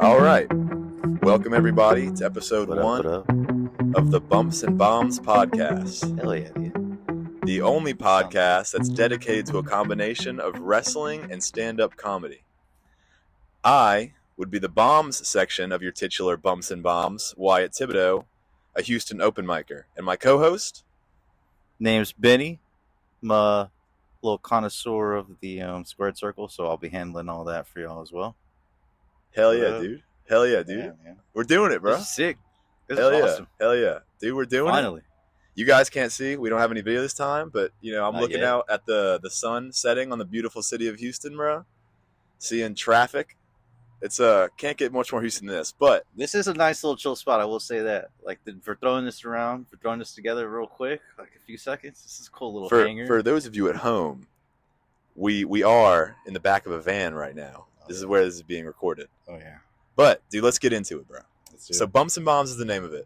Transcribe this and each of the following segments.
All right. Welcome, everybody, to episode What up, one what up? of the Bumps and Bombs podcast. Hell yeah, dude. The only podcast that's dedicated to a combination of wrestling and stand-up comedy. I would be the bombs section of your titular Bumps and Bombs, Wyatt Thibodeaux, a Houston open micer. And my co-host? Name's Benny. I'm a little connoisseur of the squared circle, so I'll be handling all that for y'all as well. Hell yeah, dude. Hell yeah, dude. Yeah, man. We're doing it, bro. This is sick. This Hell is yeah. awesome. Hell yeah. Dude, we're doing Finally. it. You guys can't see. We don't have any video this time, but, I'm Not looking yet. out at the sun setting on the beautiful city of Houston, bro. Seeing traffic. It's can't get much more Houston than this, but This is a nice little chill spot, I will say that. Like, for throwing this around, for throwing this together real quick, like a few seconds, this is a cool little hanger. for those of you at home, we are in the back of a van right now. This is where this is being recorded. Oh, yeah. But, dude, let's get into it, bro. Let's do So, it. Bumps and Bombs is the name of it.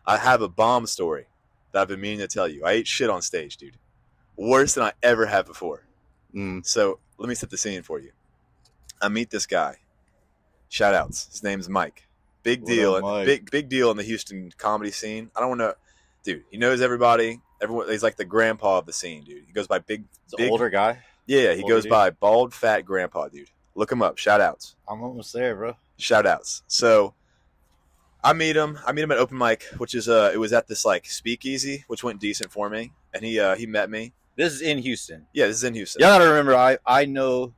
I have a bomb story that I've been meaning to tell you. I ate shit on stage, dude. Worse than I ever have before. So, let me set the scene for you. I meet this guy. Shout outs. His name's Mike. Big What deal. up, Mike? Big deal in the Houston comedy scene. I don't want to. Dude, he knows everybody. Everyone. He's like the grandpa of the scene, dude. He goes by It's an older guy. Yeah, he older goes dude. by bald, fat grandpa, dude. Look him up. Shout outs. I'm almost there, bro. Shout outs. So I meet him at open mic, which is it was at this like speakeasy, which went decent for me. And he met me. This is in Houston. Yeah, this is in Houston. Y'all gotta remember, I know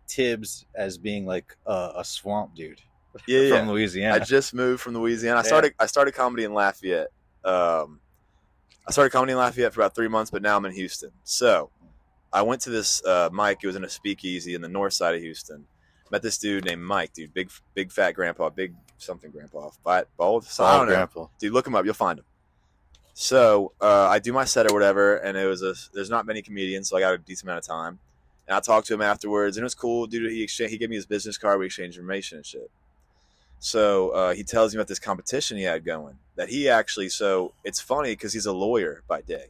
Tibbs as being like a swamp dude Yeah, from yeah. Louisiana. I just moved from Louisiana. Yeah. I started comedy in Lafayette. I started comedy in Lafayette for about 3 months, but now I'm in Houston. So I went to this Mike. It was in a speakeasy in the north side of Houston. Met this dude named Mike, dude. Big fat grandpa. Big something grandpa. Fat, bald. So I don't know. Grandpa. Dude, look him up. You'll find him. So I do my set or whatever, and there's not many comedians, so I got a decent amount of time. And I talked to him afterwards, and it was cool, dude. He gave me his business card. We exchanged information and shit. So he tells me about this competition he had going. That he actually, so it's funny because he's a lawyer by day.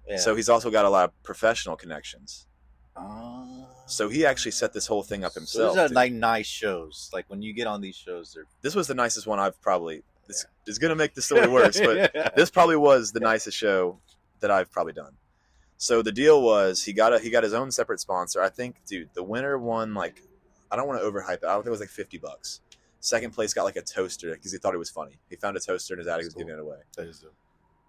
Yeah. So he's also got a lot of professional connections. Uh, So he actually set this whole thing up so himself. these are dude. like nice shows. Like when you get on these shows, they're This was the nicest one I've probably. This is gonna make the story worse, but this probably was the nicest show that I've probably done. So the deal was he got his own separate sponsor. I think, dude, the winner won like, I don't want to overhype it. I don't think it was like $50. Second place got like a toaster because he thought it was funny. He found a toaster in his attic. He was giving it away. That is dope.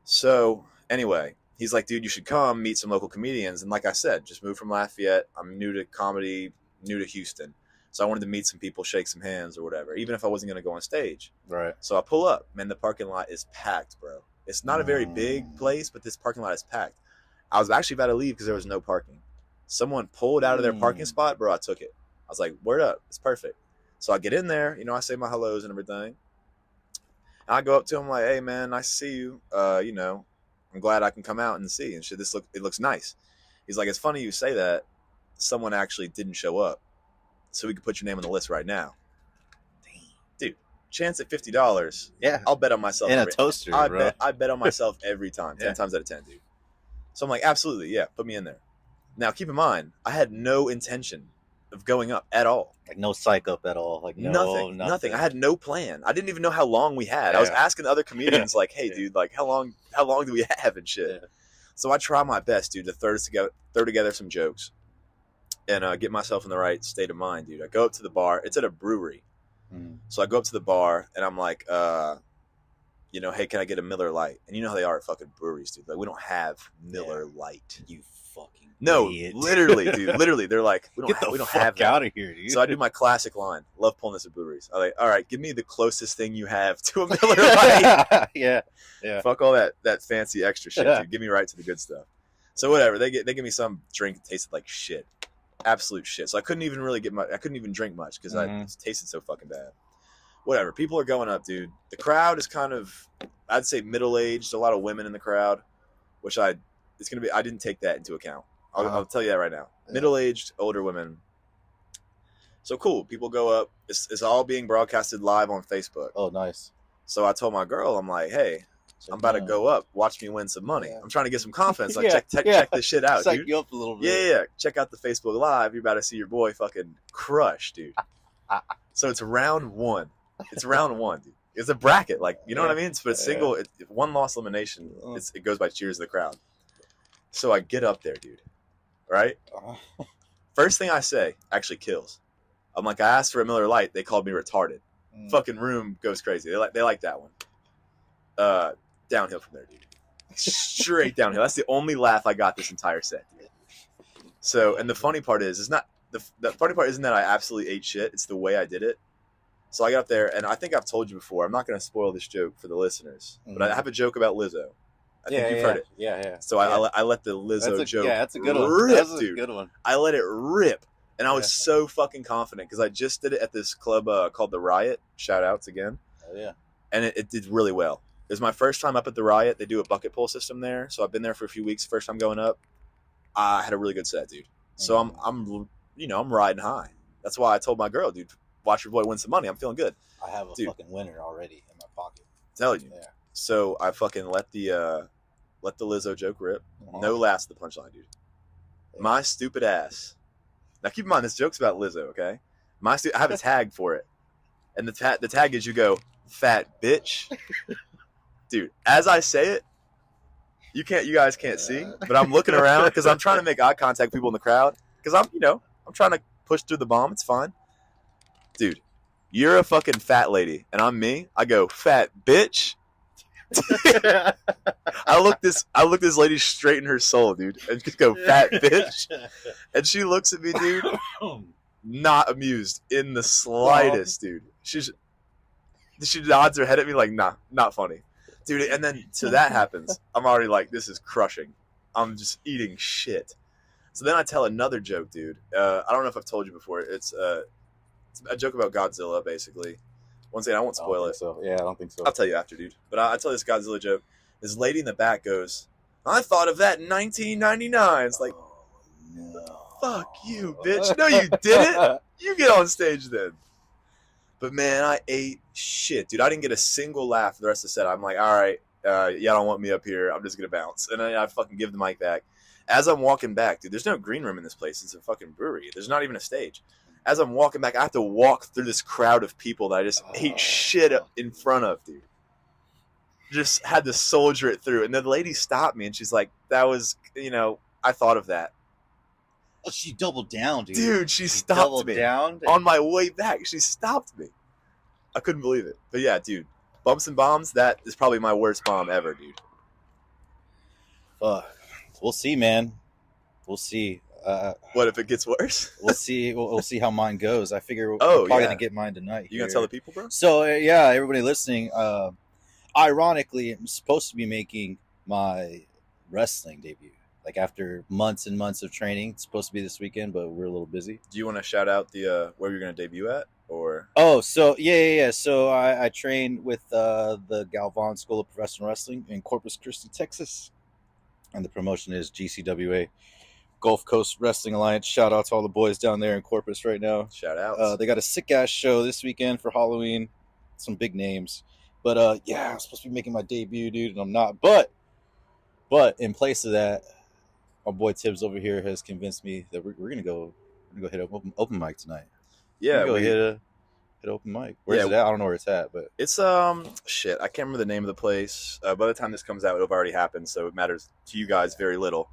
So anyway, he's like, dude, you should come meet some local comedians. And like I said, just moved from Lafayette. I'm new to comedy, new to Houston. So I wanted to meet some people, shake some hands or whatever, even if I wasn't going to go on stage. Right. So I pull up, man, the parking lot is packed, bro. It's not a very big place, but this parking lot is packed. I was actually about to leave because there was no parking. Someone pulled out of their parking spot, bro, I took it. I was like, word up, it's perfect. So I get in there, I say my hellos and everything. And I go up to him like, hey, man, nice to see you. I'm glad I can come out and see and shit. It looks nice. He's like, it's funny you say that. Someone actually didn't show up. So we could put your name on the list right now. Dude, chance at $50. Yeah. I'll bet on myself. And a toaster, bro. I bet on myself every time. 10 Yeah. times out of 10, dude. So I'm like, absolutely, yeah, put me in there. Now, keep in mind, I had no intention of going up at all. Like no psych up at all. Like Nothing. I had no plan. I didn't even know how long we had. I was Yeah. asking the other comedians, like, hey, dude, like, how long do we have and shit? Yeah. So I try my best, dude, to throw together some jokes and get myself in the right state of mind, dude. I go up to the bar. It's at a brewery. So I go up to the bar and I'm like, hey, can I get a Miller Lite? And you know how they are at fucking breweries, dude. Like, we don't have Miller Lite. You fucking No, idiot. literally, dude. Literally, they're like, we Get don't the have fuck that. out of here, dude. So I do my classic line. Love pulling this at breweries. I'm like, all right, give me the closest thing you have to a Miller Lite. Yeah. Fuck all that fancy extra shit, dude. Give me right to the good stuff. So whatever. They give me some drink that tasted like shit. Absolute shit. So I couldn't even drink much because it tasted so fucking bad. Whatever. People are going up, dude. The crowd is kind of, I'd say, middle-aged. A lot of women in the crowd, which I didn't take that into account. I'll tell you that right now. Yeah. Middle-aged, older women. So cool. People go up. It's all being broadcasted live on Facebook. Oh, nice. So I told my girl, I'm like, hey, I'm about to go up. Watch me win some money. Yeah. I'm trying to get some confidence. Like, Yeah, check this shit out, Psych dude. you up a little bit. Yeah. Check out the Facebook Live. You're about to see your boy fucking crush, dude. So it's round one. It's round one, dude. It's a bracket, like, you know what I mean? But it's single, one loss elimination. It goes by cheers of the crowd. So I get up there, dude. Right? First thing I say actually kills. I'm like, I asked for a Miller Lite. They called me retarded. Fucking room goes crazy. They like that one. Downhill from there, dude. Straight downhill. That's the only laugh I got this entire set, dude. So, and the funny part is, it's not the funny part isn't that I absolutely ate shit. It's the way I did it. So I got up there, and I think I've told you before. I'm not going to spoil this joke for the listeners, but I have a joke about Lizzo. I think you've heard it. Yeah. So I let the Lizzo joke. Yeah, that's a good one. Rip, that's a dude. good one. I let it rip, and I was so fucking confident because I just did it at this club called the Riot. Shout outs again. Oh yeah. And it did really well. It was my first time up at the Riot. They do a bucket pull system there, so I've been there for a few weeks. First time going up, I had a really good set, dude. So I'm riding high. That's why I told my girl, dude, watch your boy win some money. I'm feeling good. I have a fucking winner already in my pocket. Telling you. Yeah. So I fucking let the Lizzo joke rip. No laughs at the punchline, dude. My stupid ass. Now keep in mind this joke's about Lizzo, okay? I have a tag for it, and the tag is you go fat bitch, dude. As I say it, you guys can't see, but I'm looking around because I'm trying to make eye contact with people in the crowd because I'm trying to push through the bomb. It's fine, dude. You're a fucking fat lady, and I'm me. I go fat bitch. I look this lady straight in her soul, dude, and just go fat bitch, and she looks at me, dude, not amused in the slightest, dude. She nods her head at me like, nah, not funny, dude. And then so that happens. I'm already like, this is crushing. I'm just eating shit. So then I tell another joke, dude. I don't know if I've told you before. It's a joke about Godzilla, basically. Once again, I won't spoil it. So. Yeah, I don't think so. I'll tell you after, dude. But I tell this Godzilla joke. This lady in the back goes, I thought of that in 1999. It's like, no. Fuck you, bitch. No, you didn't. You get on stage then. But, man, I ate shit, dude. I didn't get a single laugh for the rest of the set. I'm like, all right, y'all don't want me up here. I'm just going to bounce. And I fucking give the mic back. As I'm walking back, dude, there's no green room in this place. It's a fucking brewery. There's not even a stage. As I'm walking back, I have to walk through this crowd of people that I just ate shit in front of, dude. Just had to soldier it through. And then the lady stopped me, and she's like, that was, I thought of that. Oh, she doubled down, dude. Dude, she stopped me. On my way back, she stopped me. I couldn't believe it. But yeah, dude, Bumps and Bombs, that is probably my worst bomb ever, dude. We'll see, man. We'll see. What if it gets worse? We'll see. We'll see how mine goes. I figure we're probably gonna get mine tonight. You gonna tell the people, bro? So yeah, everybody listening. Ironically, I'm supposed to be making my wrestling debut. Like after months and months of training, it's supposed to be this weekend, but we're a little busy. Do you want to shout out the where you're gonna debut at, or? Oh, so yeah. So I train with the Galvan School of Professional Wrestling in Corpus Christi, Texas, and the promotion is GCWA. Gulf Coast Wrestling Alliance. Shout out to all the boys down there in Corpus right now. Shout out. They got a sick ass show this weekend for Halloween. Some big names. But I'm supposed to be making my debut, dude, and I'm not. But in place of that, my boy Tibbs over here has convinced me that we're gonna go hit open mic tonight. Yeah, hit open mic. Where's it at? I don't know where it's at, but it's shit. I can't remember the name of the place. By the time this comes out, it'll have already happened, so it matters to you guys very little.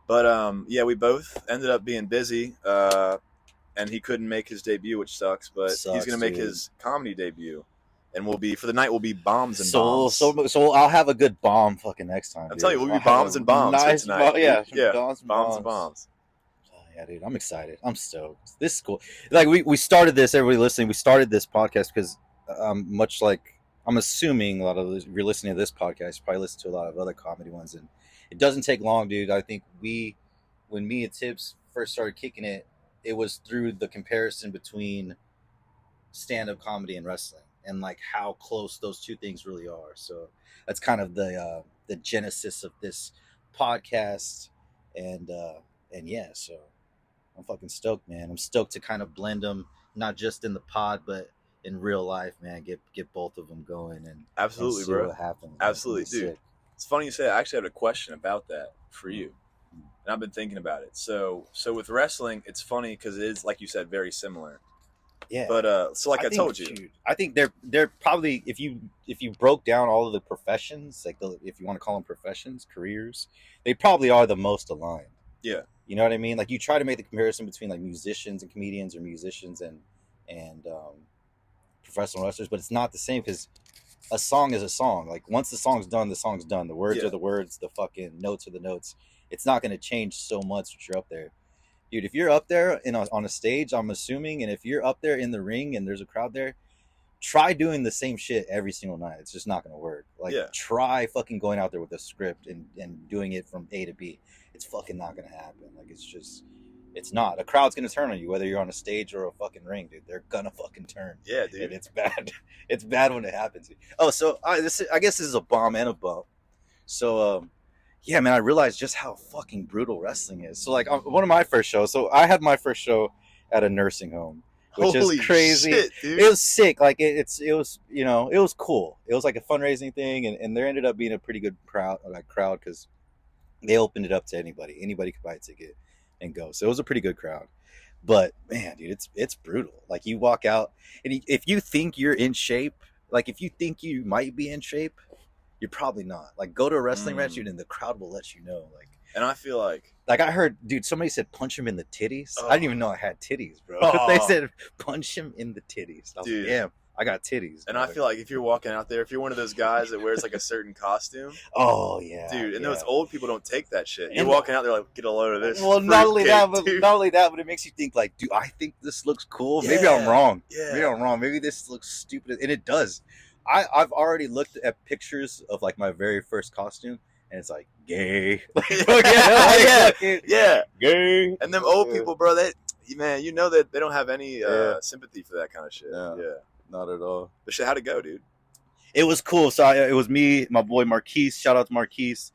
But, we both ended up being busy, and he couldn't make his debut, which sucks, but he's going to make his comedy debut. And we'll be Bombs and Bombs. So I'll have a good bomb fucking next time. I'm telling you, we'll be Bombs and Bombs tonight. Bombs and Bombs. Oh, yeah, dude, I'm excited. I'm stoked. This is cool. Like, we started this, everybody listening, we started this podcast because much like, I'm assuming a lot of if you're listening to this podcast, you probably listen to a lot of other comedy ones, and it doesn't take long, dude. I think when me and Tibbs first started kicking it, it was through the comparison between stand-up comedy and wrestling, and like how close those two things really are. So that's kind of the genesis of this podcast, and yeah. So I'm fucking stoked, man. I'm stoked to kind of blend them, not just in the pod, but in real life, man. Get both of them going, and absolutely, and see bro. What happens? Absolutely, dude. Sick. It's funny you say that. I actually have a question about that for you. And I've been thinking about it. So with wrestling, it's funny because it is, like you said, very similar. Yeah. But so like I think, told you, dude, I think they're probably, if you broke down all of the professions, like if you want to call them professions, careers, they probably are the most aligned. Yeah. You know what I mean? Like you try to make the comparison between like musicians and comedians, or musicians and professional wrestlers, but it's not the same, because a song is a song. Like once the song's done, the song's done. The words are the words. The fucking notes are the notes. It's not going to change so much if you're up there. Dude, if you're up there on a stage, I'm assuming, and if you're up there in the ring and there's a crowd there, try doing the same shit every single night. It's just not going to work. Like, try fucking going out there with a script and doing it from A to B. It's fucking not going to happen. Like, it's not. A crowd's going to turn on you, whether you're on a stage or a fucking ring, dude. They're going to fucking turn. Yeah, dude. And it's bad. It's bad when it happens. Oh, so I guess this is a bomb and a bump. So, yeah, man, I realized just how fucking brutal wrestling is. So, like, one of my first shows. So, I had my first show at a nursing home, which Holy is crazy. Shit, dude. It was sick. Like, it was, you know, it was cool. It was like a fundraising thing, and there ended up being a pretty good crowd because they opened it up to anybody. Anybody could buy a ticket and go. So it was a pretty good crowd. But man, dude, it's brutal. Like, you walk out, and if you think you're in shape, like if you think you might be in shape, you're probably not. Like, go to a wrestling match, dude, and the crowd will let you know. Like, and I feel like I heard, dude, somebody said punch him in the titties. Oh. I didn't even know I had titties, bro. Oh. They said punch him in the titties. I was Dude. like, damn, I got titties. And I feel like if you're walking out there, if you're one of those guys that wears like a certain costume, oh yeah, dude, and yeah. those old people don't take that shit. You're And- walking out there like, get a load of this. Well, not only that, fruitcake, but it makes you think like, do I think this looks cool? Maybe Yeah. I'm wrong. Yeah. Maybe I'm wrong. Maybe this looks stupid, and it does. I've already looked at pictures of like my very first costume, and it's like gay. Yeah. Gay. And them old people, bro, man, you know that they don't have any sympathy for that kind of shit. Yeah. Yeah. Not at all. But shit, how'd it go, dude? It was cool. So it was me, my boy Marquise. Shout out to Marquise,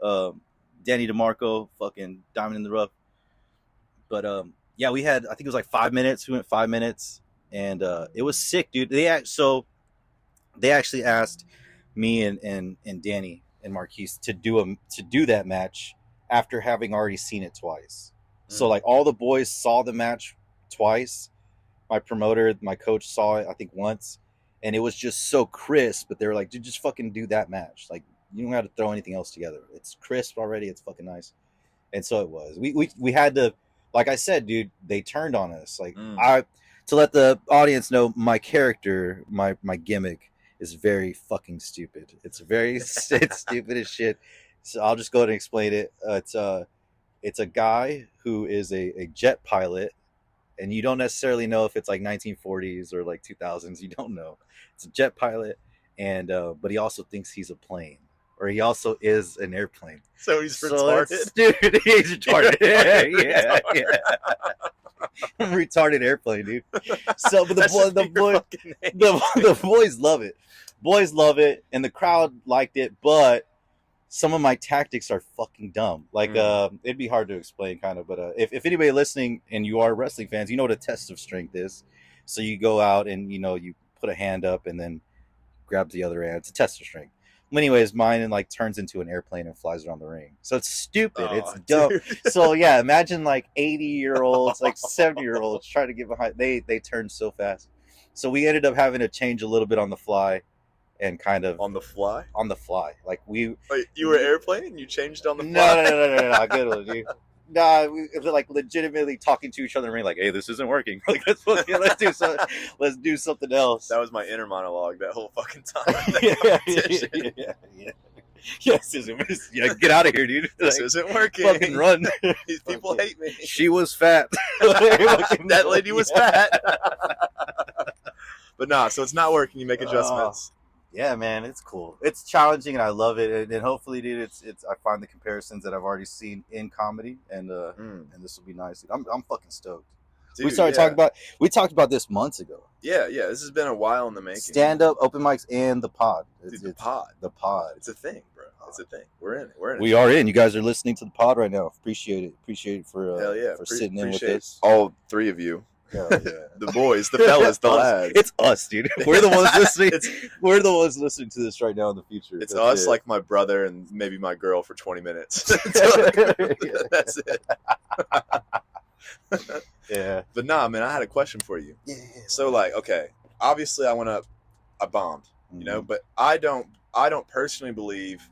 Danny DeMarco, fucking diamond in the rough. But yeah, we had, I think it was like 5 minutes. We went 5 minutes, and it was sick, dude. They actually asked me and Danny and Marquise to do that match after having already seen it twice. So like all the boys saw the match twice. My promoter, my coach saw it, I think once, and it was just so crisp. But they were like, dude, just fucking do that match. Like, you don't have to throw anything else together. It's crisp already. It's fucking nice. And so it was. We had to, like I said, dude, they turned on us. Like to let the audience know, my character, my gimmick is very fucking stupid. It's stupid as shit. So I'll just go ahead and explain it. It's a guy who is a jet pilot, and you don't necessarily know if it's like 1940s or like 2000s. You don't know. It's a jet pilot, and but he also thinks he's a plane, or he also is an airplane. So he's retarded. Dude, he's retarded. yeah. Retarded airplane, dude. So, but the boys love it. Boys love it, and the crowd liked it, but some of my tactics are fucking dumb. Like, it'd be hard to explain, kind of, but if anybody listening and you are wrestling fans, you know what a test of strength is. So you go out and, you know, you put a hand up and then grab the other hand. It's a test of strength. Anyways, mine like turns into an airplane and flies around the ring. So it's stupid. It's dumb. Dude. So yeah, imagine like 80-year-olds, like 70-year-olds trying to get behind. They turn so fast. So we ended up having to change a little bit on the fly, and kind of on the fly. Like Wait, you were airplane and you changed on the fly? No, good one, dude. Nah, we like legitimately talking to each other in the ring, like, hey, this isn't working. Like, let's do something else. That was my inner monologue that whole fucking time. Yeah. Yes, yeah, get out of here, dude. This like, isn't working. Fucking run. These people hate me. She was fat. That lady was fat. But nah, so it's not working. You make adjustments. Yeah, man, it's cool. It's challenging, and I love it. And hopefully, dude, it's. I find the comparisons that I've already seen in comedy, and this will be nice. Dude. I'm fucking stoked. Dude, We talked about this months ago. Yeah. This has been a while in the making. Stand up, open mics, and the pod. The pod. The pod. It's a thing, bro. It's a thing. We're in it. We are in. You guys are listening to the pod right now. Appreciate it for hell yeah. for sitting in with us. All three of you. Hell yeah. The boys, the fellas, the lads. It's us, dude. We're the ones listening. We're the ones listening to this right now in the future. It's us, like my brother and maybe my girl for 20 minutes. That's it. Yeah. But nah, man, I had a question for you. Yeah. So like, okay, obviously I went up, I bombed, you know, but I don't personally believe,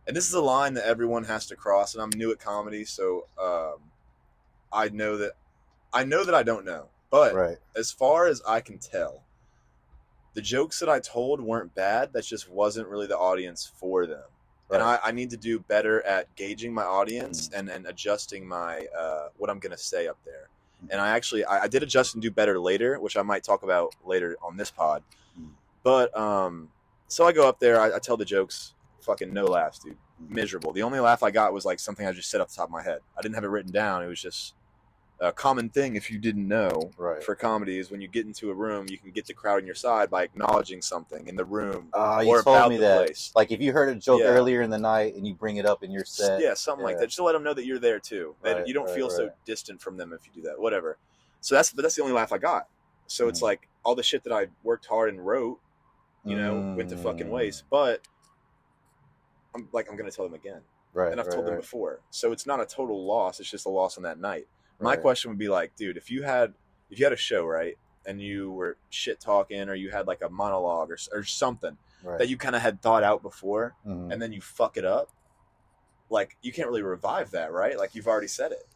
and this is a line that everyone has to cross, and I'm new at comedy, so I know that I don't know. But Right. as far as I can tell, the jokes that I told weren't bad. That just wasn't really the audience for them. Right. And I need to do better at gauging my audience and adjusting my what I'm gonna say up there. And I did adjust and do better later, which I might talk about later on this pod. But so I go up there, I tell the jokes, fucking no laughs, dude. Miserable. The only laugh I got was like something I just said off the top of my head. I didn't have it written down. It was just a common thing, if you didn't know, for comedy, is when you get into a room, you can get the crowd on your side by acknowledging something in the room or about the that. Place. Like if you heard a joke earlier in the night and you bring it up in your set. Yeah, something like that. Just to let them know that you're there too. That you don't feel so distant from them if you do that. Whatever. So that's the only laugh I got. So it's like all the shit that I worked hard and wrote, went to fucking waste. But I'm going to tell them again. Right. And I've told them before. So it's not a total loss. It's just a loss on that night. My question would be like, dude, if you had a show, right, and you were shit talking, or you had like a monologue or something that you kind of had thought out before, and then you fuck it up, like you can't really revive that, right? Like you've already said it.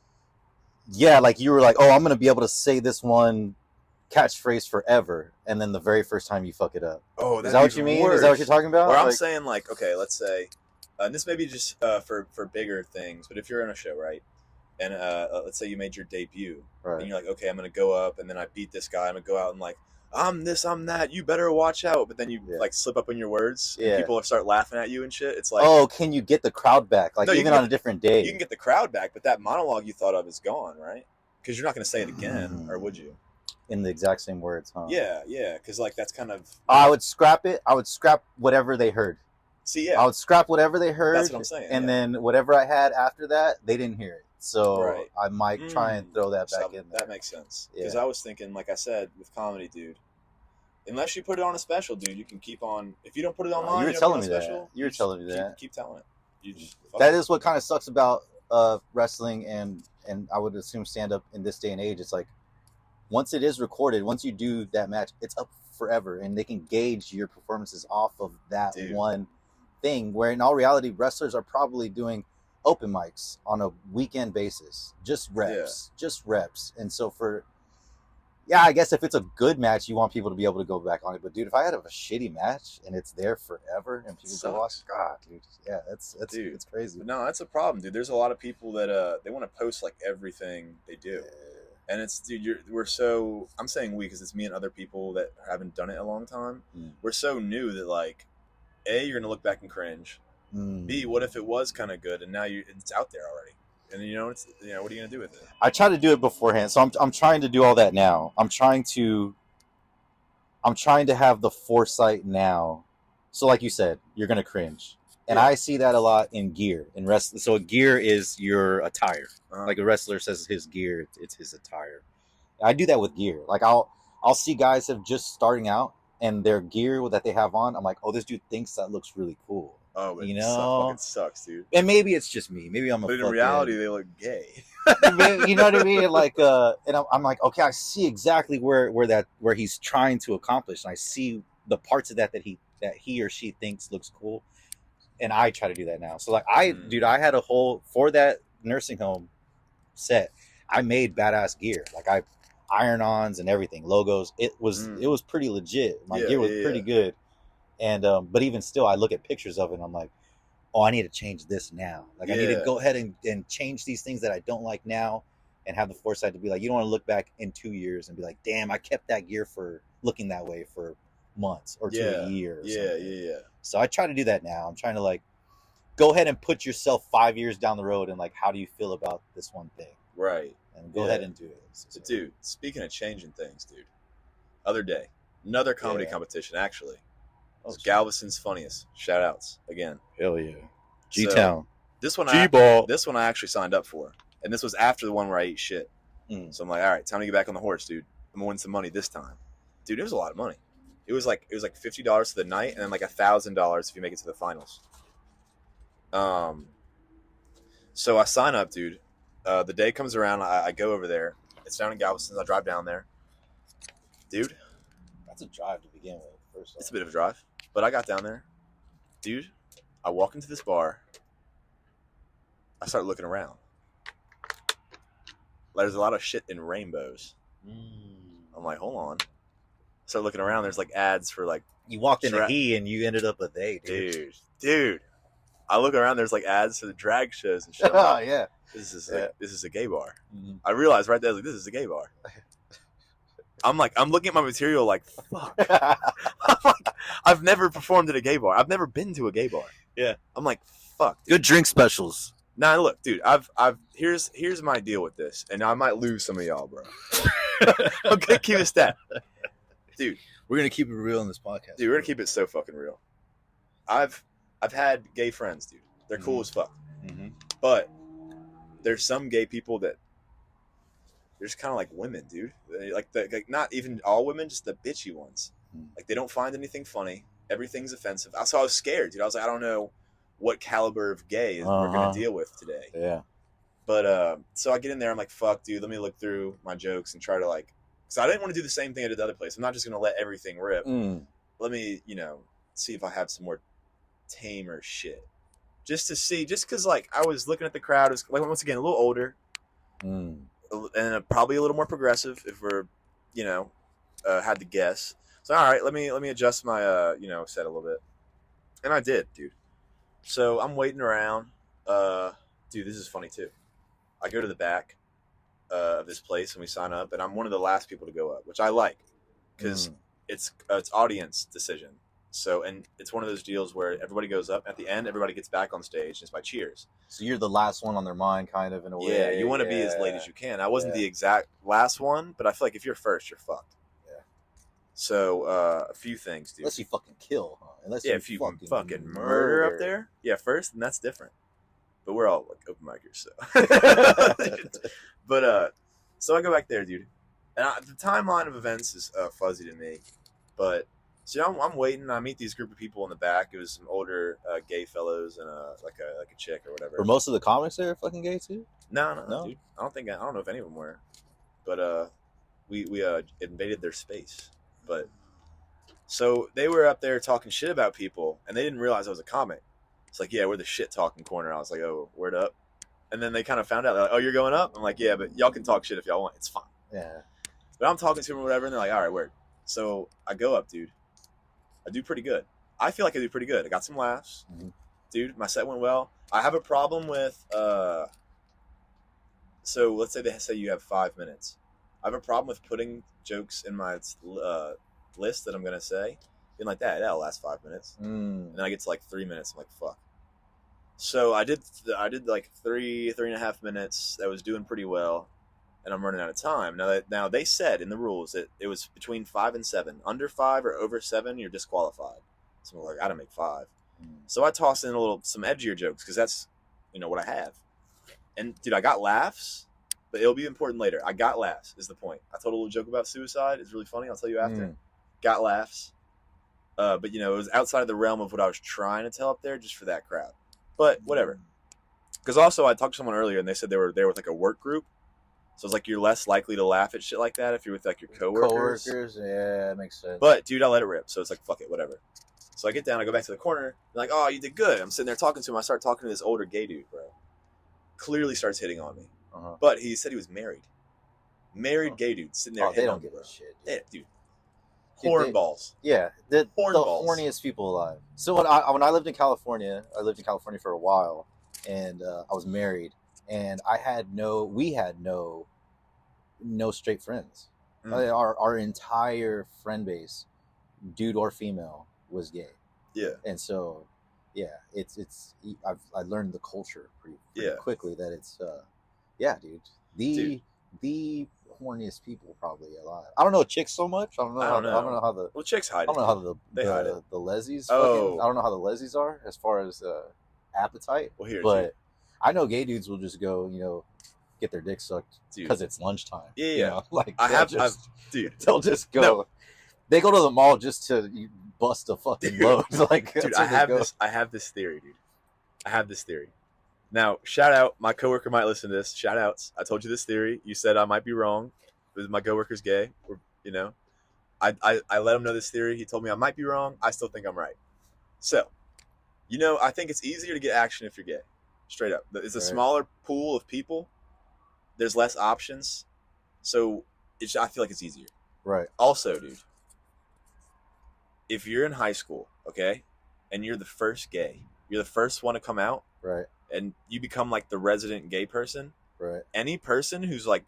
Yeah, like you were like, oh, I'm gonna be able to say this one catchphrase forever, and then the very first time you fuck it up. Oh, is that what you mean? Worse. Is that what you're talking about? Or I'm saying like, okay, let's say, and this may be just for bigger things, but if you're in a show, right? And let's say you made your debut, and you're like, okay, I'm gonna go up, and then I beat this guy. I'm gonna go out and like, I'm this, I'm that. You better watch out. But then you like slip up on your words, and people start laughing at you and shit. It's like, oh, can you get the crowd back? Like even on a different day, you can get the crowd back, but that monologue you thought of is gone, right? Because you're not gonna say it again, or would you? In the exact same words, huh? Yeah, because like that's kind of. I would scrap it. I would scrap whatever they heard. See, yeah, I would scrap whatever they heard. That's what I'm saying. And then whatever I had after that, they didn't hear it. So I might try and throw that back in there. That makes sense. Because I was thinking, like I said, with comedy, dude, unless you put it on a special, dude, you can keep on. If you don't put it online, you were telling me that. You were telling me that. Keep telling it. That is what kind of sucks about wrestling and I would assume stand up in this day and age. It's like once it is recorded, once you do that match, it's up forever, and they can gauge your performances off of that one thing. Where in all reality, wrestlers are probably doing open mics on a weekend basis, just reps. And so I guess if it's a good match, you want people to be able to go back on it. But dude, if I had a shitty match and it's there forever and people go watch, God, dude, it's crazy. But no, that's a problem, dude. There's a lot of people that they want to post like everything they do, and it's dude, I'm saying we because it's me and other people that haven't done it a long time. We're so new that like, A, you're gonna look back and cringe. B, what if it was kind of good and now it's out there already, and what are you gonna do with it? I try to do it beforehand, so I'm trying to do all that now. I'm trying to have the foresight now. So like you said, you're gonna cringe, and I see that a lot in gear in wrestling. So gear is your attire. Like a wrestler says his gear, it's his attire. I do that with gear. Like I'll see guys that are just starting out and their gear that they have on. I'm like, oh, this dude thinks that looks really cool. Oh, but fucking sucks, dude. And maybe it's just me. Maybe I'm but in reality, they look gay. You know what I mean? Like, and I'm like, okay, I see exactly where he's trying to accomplish, and I see the parts of that he or she thinks looks cool, and I try to do that now. So like, dude, I had a whole for that nursing home set. I made badass gear, like iron-ons and everything, logos. It was pretty legit. My gear was pretty good. And but even still, I look at pictures of it and I'm like, oh, I need to change this now. Like I need to go ahead and change these things that I don't like now, and have the foresight to be like, you don't want to look back in 2 years and be like, damn, I kept that gear for looking that way for months or to a year. Or something. So I try to do that now. I'm trying to like go ahead and put yourself 5 years down the road and like, how do you feel about this one thing? Right. And go ahead and do it. So, dude, speaking of changing things, dude, other day, another comedy competition actually. It's Galveston's Funniest. Shout outs again. Hell yeah. G-Town. So, G-Ball. This one I actually signed up for. And this was after the one where I ate shit. So I'm like, all right, time to get back on the horse, dude. I'm going to win some money this time. Dude, it was a lot of money. It was like $50 for the night, and then like $1,000 if you make it to the finals. So I sign up, dude. The day comes around, I go over there, It's down in Galveston. I drive down there, dude. That's a drive to begin with. First off. It's a bit of a drive, but I got down there, dude. I walk into this bar. I start looking around. There's a lot of shit in rainbows. I'm like, hold on. I start looking around. There's like ads for like. You walked into he and you ended up a they, dude. I look around. There's like ads for the drag shows and shit. Oh yeah. This is a gay bar. Mm-hmm. I realized right there, like, this is a gay bar. I'm looking at my material like, fuck. I'm like, I've never performed at a gay bar. I've never been to a gay bar. Yeah. I'm like, fuck. Dude. Good drink specials. Nah, look, dude. Here's my deal with this, and I might lose some of y'all, bro. I'm gonna keep it stat, dude. We're gonna keep it real in this podcast. Dude, we're gonna keep it so fucking real. I've had gay friends, dude. They're cool as fuck. Mm-hmm. But there's some gay people that they're just kind of like women, dude. Like not even all women, just the bitchy ones. Like they don't find anything funny. Everything's offensive. So I was scared, dude. I was like, I don't know what caliber of gay we're gonna deal with today. Yeah. But so I get in there. I'm like, fuck, dude. Let me look through my jokes and try to like, because I didn't want to do the same thing I did the other place. I'm not just gonna let everything rip. Let me, see if I have some more tamer shit. Just to see, just because like I was looking at the crowd, it was like once again a little older, and probably a little more progressive if we're, had to guess. So all right, let me adjust my set a little bit, and I did, dude. So I'm waiting around. Dude, this is funny too. I go to the back of this place and we sign up, and I'm one of the last people to go up, which I like because it's audience decision. So, and it's one of those deals where everybody goes up at the end, everybody gets back on stage, and it's by cheers. So you're the last one on their mind, kind of, in a way. Yeah, you want to be as late as you can. I wasn't the exact last one, but I feel like if you're first, you're fucked. Yeah. So, a few things, dude. Unless you fucking kill, huh? Unless if you fucking murder up there, yeah, first, and that's different. But we're all like open micers, so. But so I go back there, dude, and the timeline of events is fuzzy to me, but. So I'm waiting. I meet these group of people in the back. It was some older gay fellows and like a chick or whatever. Were most of the comics there fucking gay too? No, dude. I don't know if any of them were. But we invaded their space. But so they were up there talking shit about people, and they didn't realize I was a comic. It's like, yeah, we're the shit talking corner. I was like, oh, word up. And then they kind of found out. They're like, oh, you're going up? I'm like, yeah, but y'all can talk shit if y'all want. It's fine. Yeah. But I'm talking to them or whatever, and they're like, all right, word. So I go up, dude. I do pretty good. I feel like I do pretty good. I got some laughs. Mm-hmm. Dude, my set went well. I have a problem with, so let's say they say you have 5 minutes. I have a problem with putting jokes in my list that I'm going to say. Being like, that'll last 5 minutes. And then I get to like 3 minutes. I'm like, fuck. So I did like 3.5 minutes. That was doing pretty well. And I'm running out of time. Now they said in the rules that it was between 5 and 7. Under 5 or over 7, you're disqualified. So I'm like, I gotta make 5. So I tossed in some edgier jokes because that's, what I have. And dude, I got laughs, but it'll be important later. I got laughs is the point. I told a little joke about suicide. It's really funny. I'll tell you after. Got laughs. But it was outside of the realm of what I was trying to tell up there just for that crowd. But whatever. Because also I talked to someone earlier and they said they were there with like a work group. So it's like you're less likely to laugh at shit like that if you're with like your coworkers. Yeah, that makes sense. But dude, I let it rip. So it's like, fuck it, whatever. So I get down, I go back to the corner. They're like, oh, you did good. I'm sitting there talking to him. I start talking to this older gay dude, bro. Clearly starts hitting on me. But he said he was married. Married gay dude sitting there hitting on me. They don't give a shit. Yeah, dude. Hornballs. Yeah, the horniest people alive. So when I lived in California, for a while, and I was married, and we had no straight friends. Our entire friend base, dude or female, was gay. Yeah. And so, yeah, I learned the culture pretty quickly that it's, dude, the horniest people probably alive. I don't know chicks so much. I don't know how the chicks hide. I don't know how they hide it. The lesies. I don't know how the lesies are as far as appetite. Well, but I know gay dudes will just go, get their dick sucked because it's lunchtime. Yeah. Like they'll just go. No. They go to the mall just to bust a fucking load. Like, dude, I have this theory, dude. Now, shout out. My coworker might listen to this. Shout outs. I told you this theory. You said I might be wrong. My coworker's gay. Or, you know, I let him know this theory. He told me I might be wrong. I still think I'm right. So, you know, I think it's easier to get action if you're gay. Straight up. It's a smaller pool of people. There's less options. So, I feel like it's easier. Right. Also, dude, if you're in high school, okay, and you're the first gay, you're the first one to come out. Right. And you become like the resident gay person. Right. Any person who's like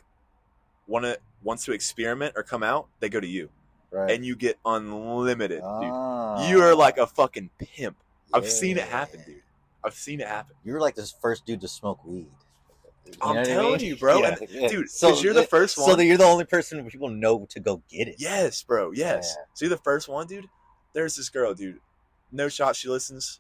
wants to experiment or come out, they go to you. Right. And you get unlimited, dude. You are like a fucking pimp. Yeah. I've seen it happen, dude. I've seen it happen. You're like this first dude to smoke weed. I'm telling you, bro. Yeah, and, yeah. Dude, because you're the first one. So that you're the only person people know to go get it. Yes, bro. Yes. Yeah. So you're the first one, dude. There's this girl, dude. No shot she listens.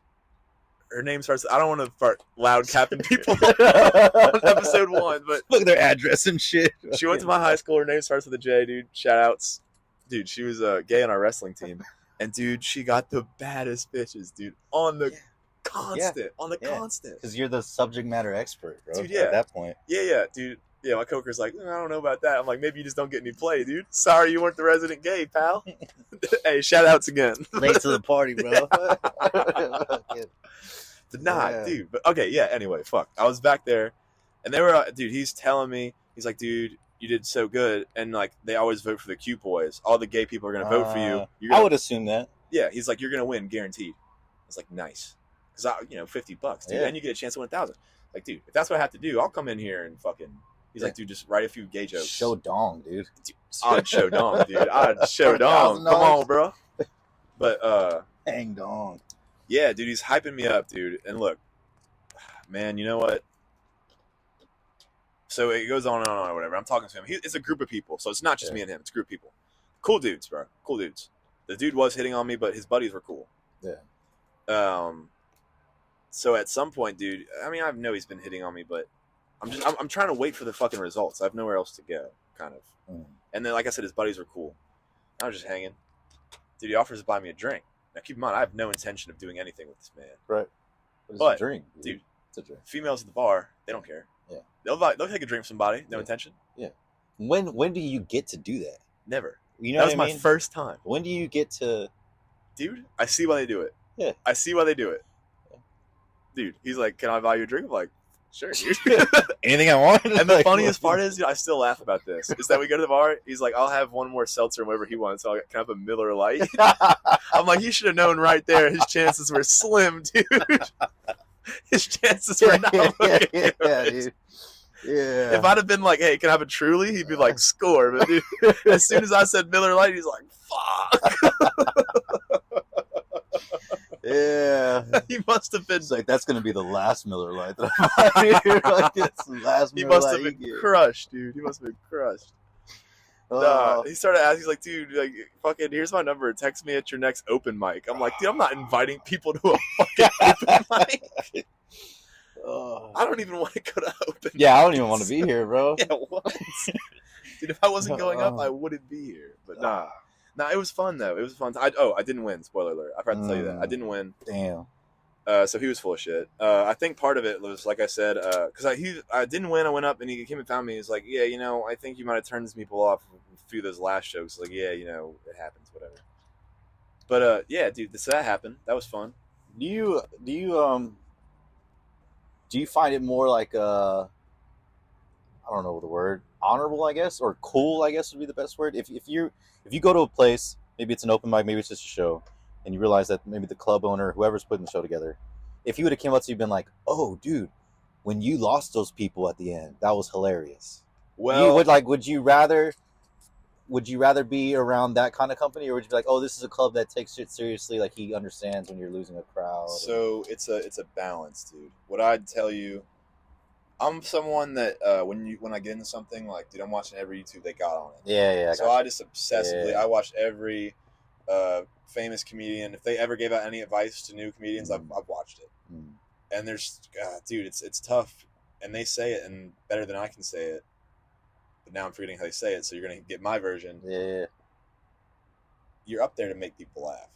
Her name starts. I don't want to fart loud capping people on episode 1, but look at their address and shit. She went to my high school. Her name starts with a J, dude. Shout outs. Dude, she was gay on our wrestling team. And, dude, she got the baddest bitches, dude, on the constant. On the constant. Because you're the subject matter expert, bro. Dude, yeah. At that point. Yeah, dude. Yeah, my coworker's like, I don't know about that. I'm like, maybe you just don't get any play, dude. Sorry you weren't the resident gay, pal. Hey, shout outs again. Late to the party, bro. Dude. But okay, yeah, anyway, fuck. I was back there, and they were, dude, he's telling me, he's like, dude, you did so good. And, like, they always vote for the cute boys. All the gay people are going to vote for you. I would assume that. Yeah, he's like, you're going to win, guaranteed. I was like, nice. Because, $50, dude, and you get a chance to win 1,000. Like, dude, if that's what I have to do, I'll come in here and fucking... He's like, dude, just write a few gay jokes. Show dong, dude. I'd show dong, dude. I'd show dong. Come on, bro. But, hang dong. Yeah, dude, he's hyping me up, dude. And look, man, you know what? So it goes on and on or whatever. I'm talking to him. It's a group of people, so it's not just me and him. It's a group of people. Cool dudes, bro. Cool dudes. The dude was hitting on me, but his buddies were cool. Yeah. So at some point, dude, I mean, I know he's been hitting on me, but I'm trying to wait for the fucking results. I have nowhere else to go, kind of. And then, like I said, his buddies were cool. I was just hanging. Dude, he offers to buy me a drink. Now, keep in mind, I have no intention of doing anything with this man. Right. But it's a drink, dude. It's a drink. Females at the bar, they don't care. Yeah. They'll take a drink from somebody, no intention. Yeah. When do you get to do that? Never. You know that was my first time. When do you get to... Dude, I see why they do it. Yeah. I see why they do it. Yeah. Dude, he's like, can I buy you a drink? I'm like, sure, dude. Anything I want. And the funniest part is, dude, I still laugh about this, is that we go to the bar, he's like, I'll have one more seltzer and whatever he wants. So can I have a Miller Lite? I'm like, he should have known right there. His chances were slim, dude. His chances were not looking good. Yeah, dude. Yeah. If I'd have been like, hey, can I have a Truly? He'd be like, score. But dude, as soon as I said Miller Lite, he's like, fuck. Yeah. He must have been. It's like, that's going to be the last Miller Lite that I find. Like, it's the last he Miller must Lite have been crushed, dude. He must have been crushed. He started asking, he's like, dude, like, fucking, here's my number. Text me at your next open mic. I'm like, dude, I'm not inviting people to a fucking open mic. I don't even want to go to open. Yeah, I don't even want to be here, bro. Yeah, what? Dude, if I wasn't going up, I wouldn't be here. But nah, it was fun though. It was fun. I didn't win. Spoiler alert. I forgot to tell you that I didn't win. Damn. So he was full of shit. I think part of it was, like I said, because I didn't win. I went up and he came and found me. He's like, yeah, I think you might have turned some people off a few of those last jokes. Like, yeah, it happens, whatever. But yeah, dude, so that happened. That was fun. Do you find it more like I don't know the word, honorable, I guess, or cool, I guess would be the best word. If you go to a place, maybe it's an open mic, maybe it's just a show, and you realize that maybe the club owner, whoever's putting the show together, if you would have came up to you and been like, oh, dude, when you lost those people at the end, that was hilarious. Well, would you rather be around that kind of company, or would you be like, oh, this is a club that takes shit seriously, like he understands when you're losing a crowd? So it's a balance, dude. What I'd tell you, I'm someone that when I get into something, like, dude, I'm watching every YouTube they got on it. Yeah. So I just obsessively, I watched every famous comedian. If they ever gave out any advice to new comedians, I've watched it. And there's, dude, it's tough, and they say it and better than I can say it. But now I'm forgetting how they say it, so you're gonna get my version. Yeah. You're up there to make people laugh.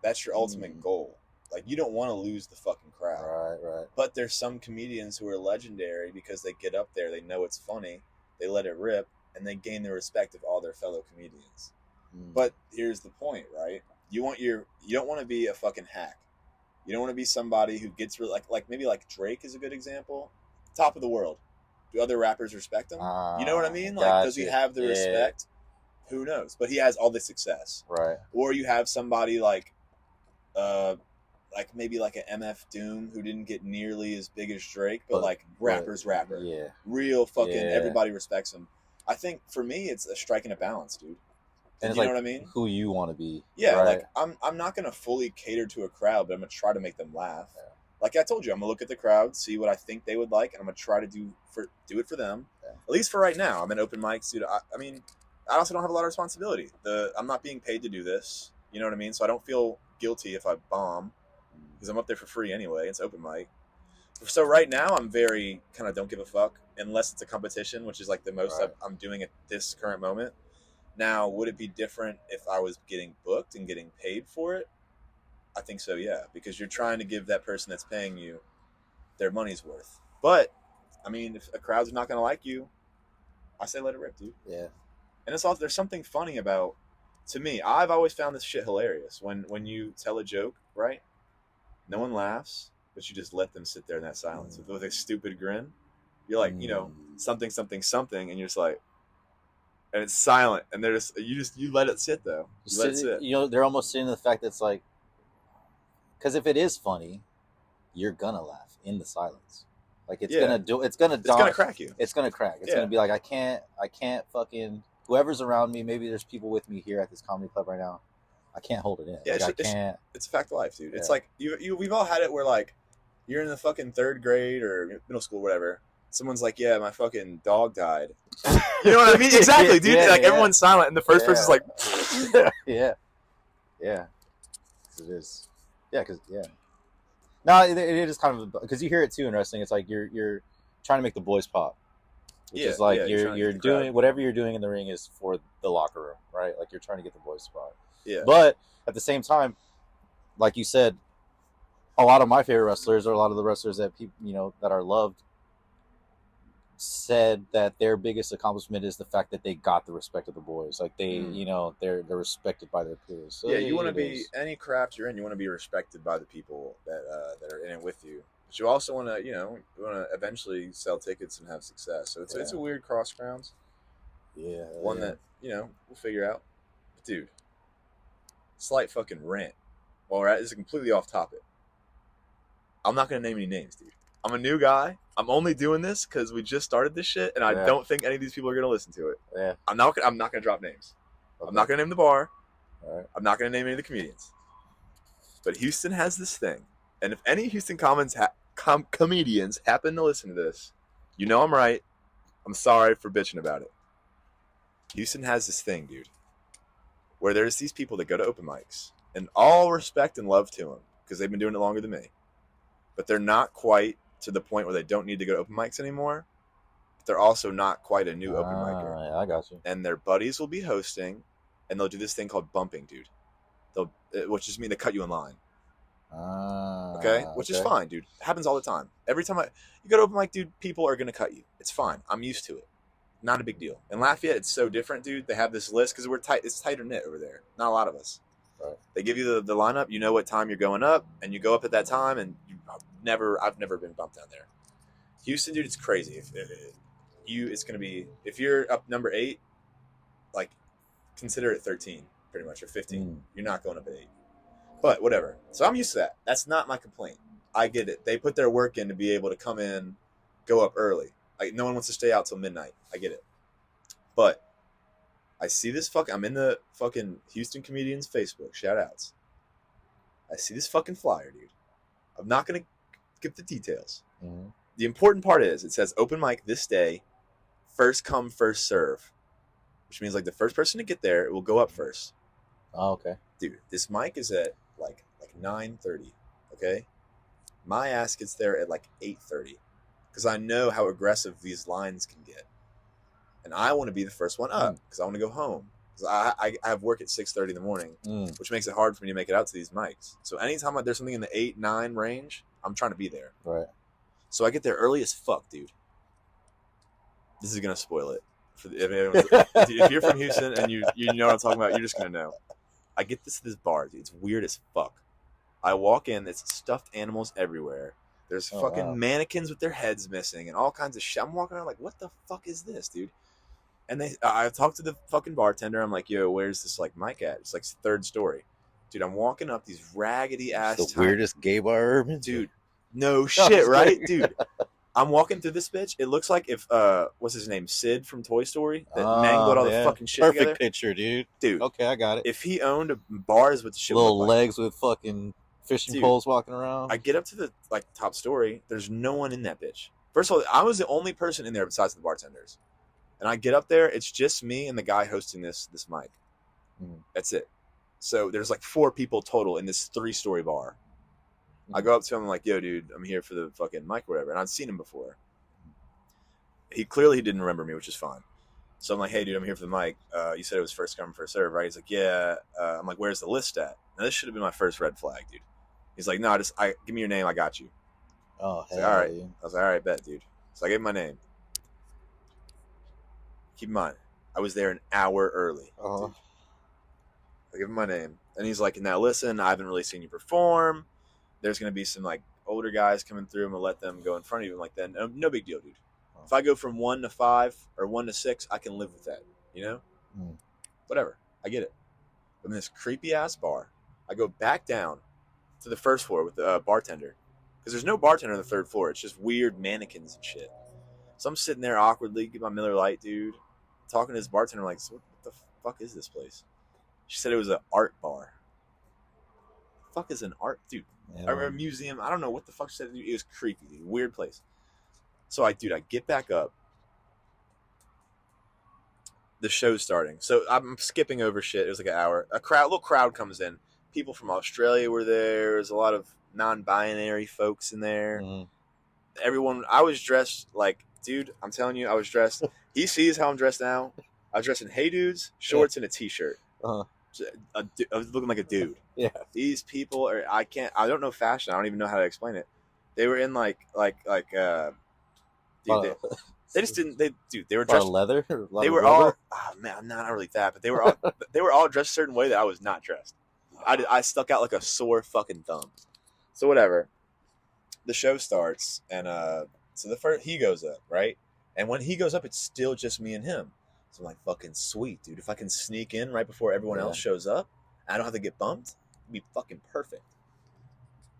That's your ultimate goal. like you don't want to lose the fucking crowd. Right. But there's some comedians who are legendary because they get up there, they know it's funny, they let it rip, and they gain the respect of all their fellow comedians. But here's the point, right? You don't want to be a fucking hack. You don't want to be somebody who gets really like maybe like Drake is a good example. Top of the world. Do other rappers respect him? You know what I mean? Like, does he have the respect? Who knows? But he has all the success. Right. Or you have somebody like maybe like an MF Doom who didn't get nearly as big as Drake, but like rapper. Yeah. Real fucking everybody respects him. I think for me it's a striking a balance, dude. And you know what I mean? Who you want to be. Yeah, right? like I'm not gonna fully cater to a crowd, but I'm gonna try to make them laugh. Yeah. Like I told you, I'm gonna look at the crowd, see what I think they would like, and I'm gonna try to do it for them. Yeah. At least for right now. I'm in open mics, dude. I mean, I also don't have a lot of responsibility. I'm not being paid to do this. You know what I mean? So I don't feel guilty if I bomb because I'm up there for free anyway. It's open mic. So right now I'm very kind of don't give a fuck unless it's a competition, which is like the most I'm doing at this current moment. Now, would it be different if I was getting booked and getting paid for it? I think so, yeah, because you're trying to give that person that's paying you their money's worth. But, I mean, if a crowd's not going to like you, I say let it rip, dude. Yeah. And it's also, there's something funny about, to me, I've always found this shit hilarious. When you tell a joke, right? No one laughs, but you just let them sit there in that silence with a stupid grin. You're like, something, and you're just like, and it's silent, and they're just you let it sit though. Let it sit. You know, they're almost seeing the fact that it's like, because if it is funny, you're gonna laugh in the silence. Like it's gonna crack you. It's gonna crack. It's gonna be like I can't fucking whoever's around me. Maybe there's people with me here at this comedy club right now. I can't hold it in. Yeah, like, I can't. It's a fact of life, dude. Yeah. It's like we've all had it where like you're in the fucking third grade or middle school, whatever. Someone's like, yeah, my fucking dog died. You know what I mean? Exactly, dude. Everyone's silent, and the first person's like, yeah. It is. Yeah, No, it is kind of because you hear it too in wrestling. It's like you're trying to make the boys pop, which is like you're doing whatever you're doing in the ring is for the locker room, right? Like you're trying to get the boys to pop. Yeah. But at the same time, like you said, a lot of my favorite wrestlers or a lot of the wrestlers that people that are loved said that their biggest accomplishment is the fact that they got the respect of the boys. Like they, they're respected by their peers. So yeah, you want to be any craft you're in. You want to be respected by the people that are in it with you. But you also want to, eventually sell tickets and have success. So it's a weird cross grounds. Yeah, one that we'll figure out. But dude, slight fucking rant. All right, this is completely off topic. I'm not gonna name any names, dude. I'm a new guy. I'm only doing this because we just started this shit, and I don't think any of these people are gonna listen to it. Yeah. I'm not gonna drop names. Okay. I'm not gonna name the bar. All right. I'm not gonna name any of the comedians. But Houston has this thing, and if any Houston comedians happen to listen to this, I'm right. I'm sorry for bitching about it. Houston has this thing, dude, where there's these people that go to open mics, and all respect and love to them because they've been doing it longer than me, but they're not quite to the point where they don't need to go to open mics anymore. But they're also not quite a new open micer. Yeah, I got you. And their buddies will be hosting, and they'll do this thing called bumping, dude. Which just mean they cut you in line. Okay? Which is fine, dude. It happens all the time. Every time you go to open mic, dude, people are going to cut you. It's fine. I'm used to it. Not a big deal. In Lafayette, it's so different, dude. They have this list because we're tight. It's tighter knit over there. Not a lot of us. Right. They give you the lineup. You know what time you're going up, and you go up at that time, and I've never been bumped down there. Houston, dude, it's crazy. It's gonna be if you're up number 8, like consider it 13, pretty much, or 15. You're not going up at 8, but whatever. So I'm used to that. That's not my complaint. I get it. They put their work in to be able to come in, go up early. Like no one wants to stay out till midnight. I get it, but I see this I'm in the fucking Houston comedians Facebook. Shout outs. I see this fucking flyer, dude. I'm not gonna give the details. Mm-hmm. The important part is it says open mic this day, first come, first serve, which means like the first person to get there, it will go up first. Oh, okay. Dude, this mic is at like 9:30. Okay, my ass gets there at like 8:30 because I know how aggressive these lines can get, and I want to be the first one up because I want to go home. 'Cause I have work at 6:30 in the morning, which makes it hard for me to make it out to these mics. So anytime there's something in the 8-9 range, I'm trying to be there. Right. So I get there early as fuck, dude. This is gonna spoil it. If you're from Houston and you know what I'm talking about, you're just gonna know. I get this bar, dude. It's weird as fuck. I walk in, it's stuffed animals everywhere. There's fucking mannequins with their heads missing and all kinds of shit. I'm walking around like, what the fuck is this, dude? And I talked to the fucking bartender. I'm like, yo, where's this like mic at? It's like 3rd story. Dude, I'm walking up these raggedy ass. The weirdest gay bar, dude. No shit, right, dude? I'm walking through this bitch. It looks like if what's his name, Sid from Toy Story, that mangled all the fucking shit Perfect together. picture, dude. Okay, I got it. If he owned bars with the shit, little legs with fucking fishing poles walking around. I get up to the like top story. There's no one in that bitch. First of all, I was the only person in there besides the bartenders. And I get up there, it's just me and the guy hosting this mic. That's it. So there's like 4 people total in this 3-story bar. I go up to him, I'm like, yo, dude, I'm here for the fucking mic or whatever. And I'd seen him before. He didn't remember me, which is fine. So I'm like, hey, dude, I'm here for the mic. You said it was first come, first serve, right? He's like, yeah. I'm like, where's the list at? Now, this should have been my first red flag, dude. He's like, no, give me your name. I got you. Oh, hell, all right. I was like, all right, bet, dude. So I gave him my name. Keep in mind, I was there an hour early. I give him my name. And he's like, now listen, I haven't really seen you perform. There's going to be some like older guys coming through. I'm going to let them go in front of you. I'm like, then no big deal, dude. If I go from 1 to 5 or 1 to 6, I can live with that, you know? Whatever. I get it. I'm in this creepy ass bar. I go back down to the 1st floor with the bartender. Because there's no bartender on the 3rd floor. It's just weird mannequins and shit. So I'm sitting there awkwardly, get my Miller Lite, dude. Talking to this bartender, like, so what the fuck is this place? She said it was an art bar. The fuck is an art, dude? Yeah. I remember a museum. I don't know what the fuck she said. It was creepy, dude. Weird place. So I get back up. The show's starting. So I'm skipping over shit. It was like an hour. Little crowd comes in. People from Australia were there. There's a lot of non-binary folks in there. Everyone, I was dressed like, dude, I'm telling you, I was dressed. He sees how I'm dressed now. I was dressed in Hey Dudes, shorts, and a t-shirt. I was looking like a dude. Yeah. These people are, I don't know fashion. I don't even know how to explain it. They were in dude, they just didn't, they were dressed. Leather? They were all, man, not really that, but they were all dressed a certain way that I was not dressed. I stuck out like a sore fucking thumb. So whatever. The show starts, and so he goes up, right? And when he goes up, it's still just me and him. So I'm like, fucking sweet, dude. If I can sneak in right before everyone else shows up, and I don't have to get bumped, it'd be fucking perfect.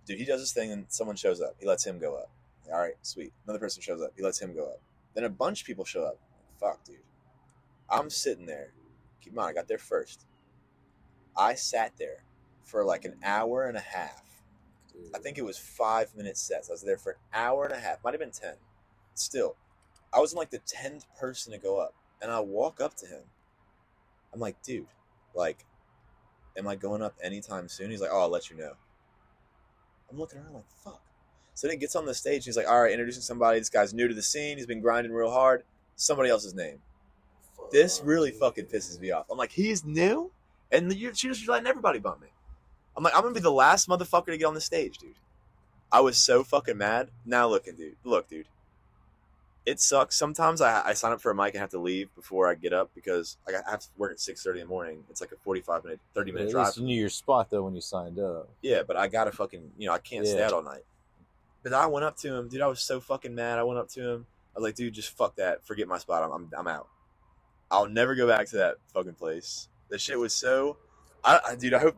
Dude, he does his thing, and someone shows up. He lets him go up. All right, sweet. Another person shows up. He lets him go up. Then a bunch of people show up. Fuck, dude. I'm sitting there. Keep in mind, I got there first. I sat there for like an hour and a half. I think it was 5-minute sets. I was there for an hour and a half. Might have been 10. Still, I was like the 10th person to go up. And I walk up to him. I'm like, dude, like, am I going up anytime soon? He's like, oh, I'll let you know. I'm looking around like, fuck. So then he gets on the stage. He's like, all right, introducing somebody. This guy's new to the scene. He's been grinding real hard. Somebody else's name. This really fucking pisses me off. I'm like, he's new? And you're just letting everybody bump me. I'm like, I'm going to be the last motherfucker to get on the stage, dude. I was so fucking mad. Now look, dude. It sucks. Sometimes I sign up for a mic and have to leave before I get up because I have to work at 6:30 in the morning. It's like a 45-minute, 30-minute drive. At least you knew your spot, though, when you signed up. Yeah, but I got to fucking, I can't stay out all night. But I went up to him. Dude, I was so fucking mad. I went up to him. I was like, dude, just fuck that. Forget my spot. I'm out. I'll never go back to that fucking place. The shit was so... Dude, I hope...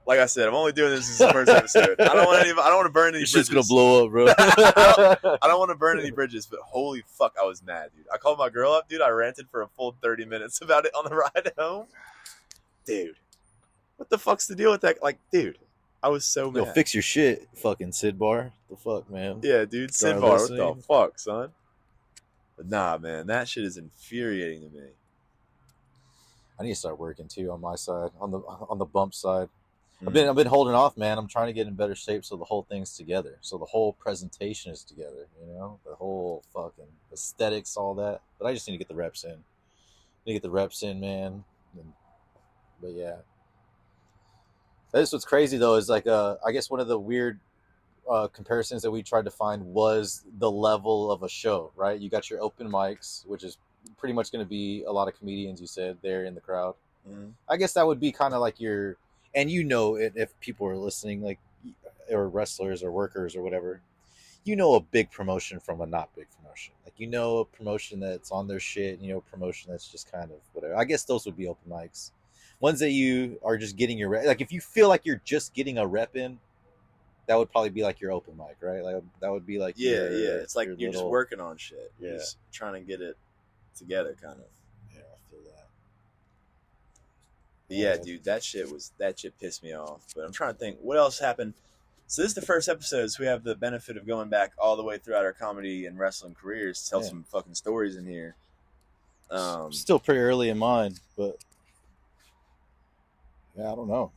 Like I said, I'm only doing this as the first episode. I don't want to burn any bridges. It's just gonna blow up, bro. I don't want to burn any bridges, but holy fuck, I was mad, dude. I called my girl up, dude. I ranted for a full 30 minutes about it on the ride home. Dude, what the fuck's the deal with that? Like, dude, I was so mad. Yo, fix your shit, fucking Sid Bar. The fuck, man? Yeah, dude, Sid Bar. What the fuck, son? But nah, man, that shit is infuriating to me. I need to start working too on my side, on the bump side. I've been holding off, man. I'm trying to get in better shape so the whole thing's together. So the whole presentation is together, the whole fucking aesthetics, all that. But I just need to get the reps in. Man. And But yeah, that's what's crazy though. Is like I guess one of the weird comparisons that we tried to find was the level of a show. Right, you got your open mics, which is pretty much going to be a lot of comedians. You said there in the crowd. Mm-hmm. I guess that would be kind of like your, and you know, if people are listening, like, or wrestlers or workers or whatever, you know, a big promotion from a not big promotion. Like, you know, a promotion that's on their shit, you know, a promotion that's just kind of whatever. I guess those would be open mics. Ones that you are just getting your rep. Like, if you feel like you're just getting a rep in, that would probably be like your open mic, right? Like, that would be like it's like you're just working on shit. You're just trying to get it together, kind of. Yeah, I feel that. But yeah, dude, that shit pissed me off. But I'm trying to think what else happened. So this is the first episode, so we have the benefit of going back all the way throughout our comedy and wrestling careers to tell some fucking stories in here. Still pretty early in mine, but yeah, I don't know.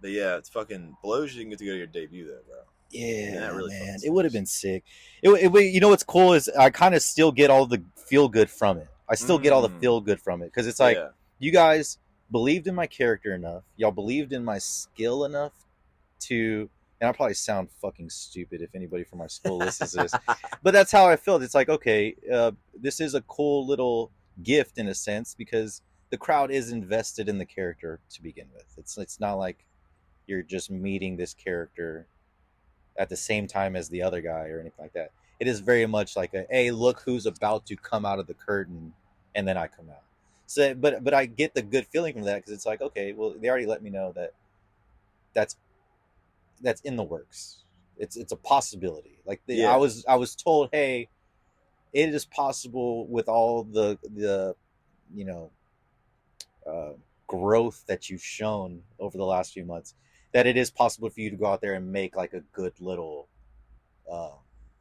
But yeah, it's fucking blows you didn't get to go to your debut though, bro. Yeah, that really man, it would have been sick. You know what's cool is I kind of still get all the feel good from it. I still get all the feel good from it because it's like you guys believed in my character enough, y'all believed in my skill enough to. And I'll probably sound fucking stupid if anybody from our school listens to this. But that's how I felt. It's like, okay, this is a cool little gift in a sense because the crowd is invested in the character to begin with. It's not like you're just meeting this character at the same time as the other guy or anything like that. It is very much like hey, look who's about to come out of the curtain, and then I come out. So, but I get the good feeling from that because it's like, okay, well, they already let me know that's in the works. It's a possibility. Like I was told, hey, it is possible with all the you know growth that you've shown over the last few months that it is possible for you to go out there and make like a good little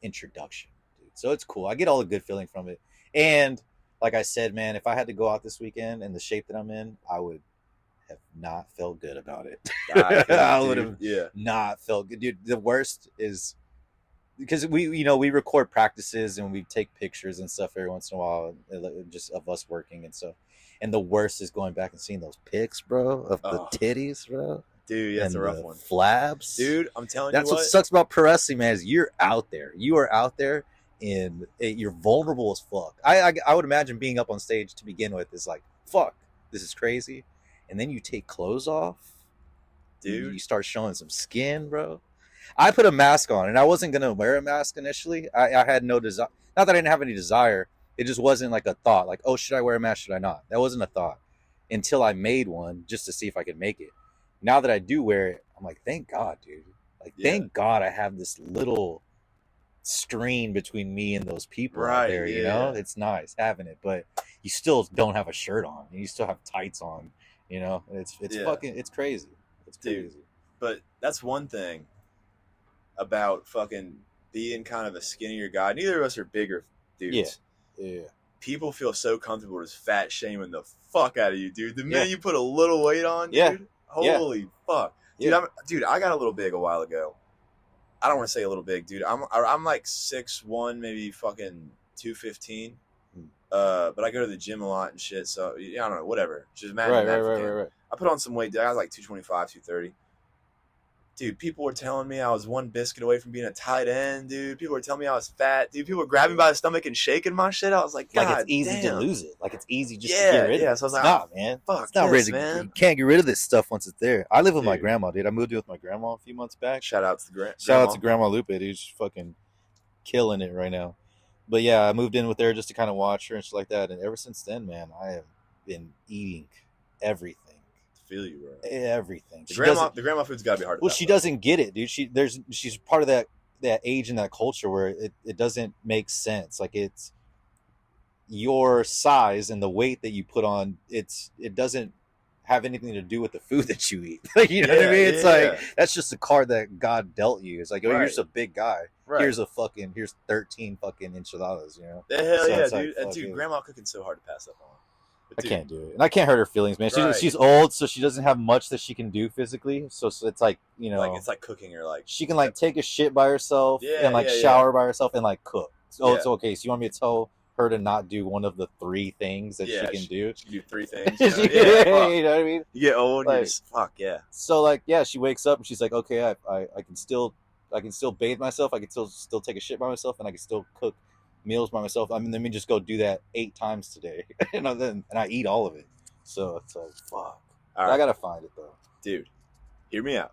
introduction, dude. So it's cool. I get all the good feeling from it. And like I said, man, if I had to go out this weekend in the shape that I'm in, I would have not felt good about it. I would have not felt good, dude. The worst is because we record practices and we take pictures and stuff every once in a while, just of us working and stuff. And the worst is going back and seeing those pics, bro, of the titties, bro. Dude, that's a rough one. Flabs, dude. I'm telling you, that's what sucks about pro wrestling, man. Is you're out there, you are out there, and you're vulnerable as fuck. I would imagine being up on stage to begin with is like, fuck, this is crazy. And then you take clothes off, dude. You start showing some skin, bro. I put a mask on, and I wasn't gonna wear a mask initially. I had no desire. Not that I didn't have any desire. It just wasn't like a thought. Like, oh, should I wear a mask? Should I not? That wasn't a thought until I made one just to see if I could make it. Now that I do wear it, I'm like, thank God, dude. Like, thank God I have this little screen between me and those people out there. You know, it's nice having it, but you still don't have a shirt on. You still have tights on. You know, it's fucking, it's crazy. It's crazy. Dude, but that's one thing about fucking being kind of a skinnier guy. Neither of us are bigger dudes. Yeah. People feel so comfortable just fat shaming the fuck out of you, dude. The minute you put a little weight on, dude, holy fuck. Dude, I got a little big a while ago. I don't want to say a little big, dude. I'm like 6'1", maybe fucking 215. But I go to the gym a lot and shit, so I don't know, whatever. Just imagine right. I put on some weight, dude. I was like 225, 230. Dude, people were telling me I was one biscuit away from being a tight end, dude. People were telling me I was fat, dude. People were grabbing me by the stomach and shaking my shit. I was like, God, like it's easy to lose it. Like it's easy just to get rid of it. So I was like, nah, man. Fuck it's not this, ready. Man. You can't get rid of this stuff once it's there. I live with my grandma, dude. I moved in with my grandma a few months back. Shout out to grandma. Shout out to Grandma Lupe, dude. She's fucking killing it right now. But yeah, I moved in with her just to kind of watch her and shit like that. And ever since then, man, I have been eating everything. Feel you, bro. Everything. The grandma food's gotta be hard. Well, she doesn't get it, dude. She's part of that age and that culture where it doesn't make sense. Like it's your size and the weight that you put on. It doesn't have anything to do with the food that you eat. You know what I mean? It's like that's just a card that God dealt you. It's like, oh, you're just a big guy. Right. Here's 13 fucking enchiladas. You know? The hell yeah, dude. Like, and dude, grandma cooking so hard to pass up on. I can't do it, and I can't hurt her feelings, man. She's old, so she doesn't have much that she can do physically. So it's like, you know, like it's like cooking or like she can like take a shit by herself and like shower by herself and like cook. So it's okay. So you want me to tell her to not do one of the 3 things that she can do. She can do 3 things. You know? You know what I mean? You get old, Like, you're just, fuck yeah. So like, yeah, she wakes up and she's like, okay, I can still bathe myself, I can still take a shit by myself, and I can still cook meals by myself. I mean, let me just go do that 8 times today, and I eat all of it. So it's like, fuck. Right. I gotta find it though, dude. Hear me out.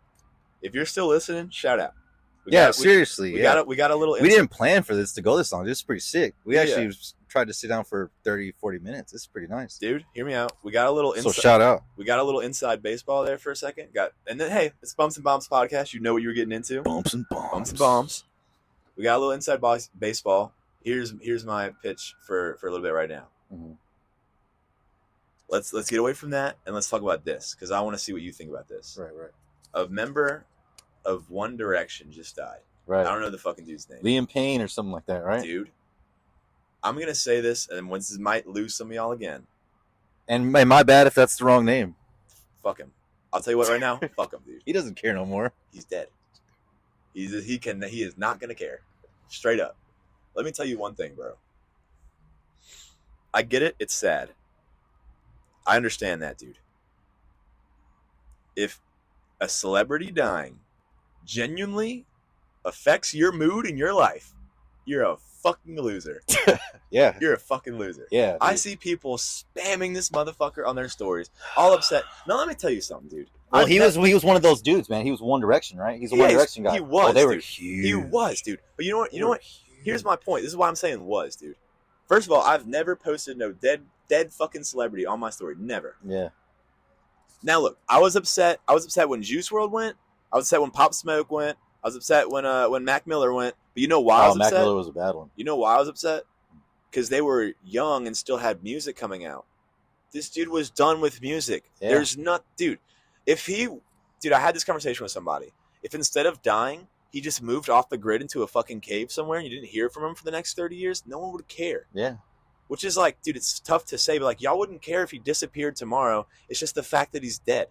If you're still listening, shout out. Seriously. We got a little. We didn't plan for this to go this long. This is pretty sick. We actually tried to sit down for 30-40 minutes. This is pretty nice, dude. Hear me out. We got a little. So shout out. We got a little inside baseball there for a second. And then hey, it's Bumps and Bombs podcast. You know what you were getting into. Bumps and Bombs. Bumps and Bombs. We got a little inside baseball. Here's my pitch for a little bit right now. Mm-hmm. Let's get away from that and let's talk about this because I want to see what you think about this. Right. A member of One Direction just died. Right. I don't know the fucking dude's name. Liam Payne or something like that, right? Dude, I'm gonna say this, and once this might lose some of y'all again. And my bad if that's the wrong name. Fuck him. I'll tell you what right now. Fuck him, dude. He doesn't care no more. He's dead. He is not gonna care. Straight up. Let me tell you one thing, bro. I get it. It's sad. I understand that, dude. If a celebrity dying genuinely affects your mood in your life, you're a fucking loser. Yeah. You're a fucking loser. Yeah. Dude. I see people spamming this motherfucker on their stories, all upset. Now, let me tell you something, dude. Well, he was one of those dudes, man. He was One Direction, right? He's a One Direction guy. He was. They were huge. He was, dude. But you know what? Here's my point. This is why I'm saying was, dude. First of all, I've never posted no dead fucking celebrity on my story. Never. Yeah. Now look, I was upset. I was upset when Juice WRLD went. I was upset when Pop Smoke went. I was upset when Mac Miller went. But you know why I was upset? Mac Miller was a bad one. You know why I was upset? Because they were young and still had music coming out. This dude was done with music. Yeah. There's not, dude. I had this conversation with somebody. If instead of dying, he just moved off the grid into a fucking cave somewhere and you didn't hear from him for the next 30 years, no one would care. Yeah. Which is like, dude, it's tough to say, but like, y'all wouldn't care if he disappeared tomorrow. It's just the fact that he's dead.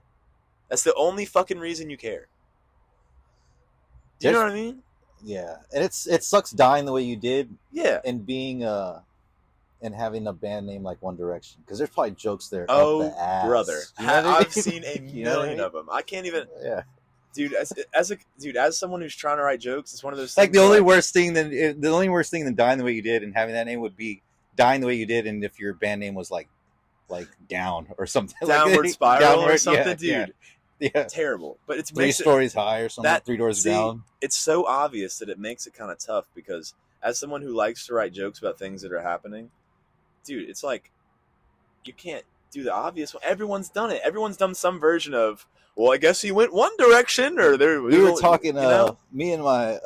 That's the only fucking reason you care. Do you know what I mean? Yeah. And it sucks dying the way you did. Yeah. And being and having a band name like One Direction. Because there's probably jokes there. Oh, up the ass. brother. You know what I mean? I've seen a million of them. I can't even. Yeah. Dude, as someone who's trying to write jokes, it's one of those things. Like the only worst thing than dying the way you did and having that name would be dying the way you did, and if your band name was like Down or something, Downward Spiral or something, yeah, dude. Yeah, terrible. But it's 3 stories high or something. 3 doors down. It's so obvious that it makes it kind of tough because as someone who likes to write jokes about things that are happening, dude, it's like you can't do the obvious one. Everyone's done it. Everyone's done some version of. Well, I guess he went One Direction, or there. We were talking. Me and my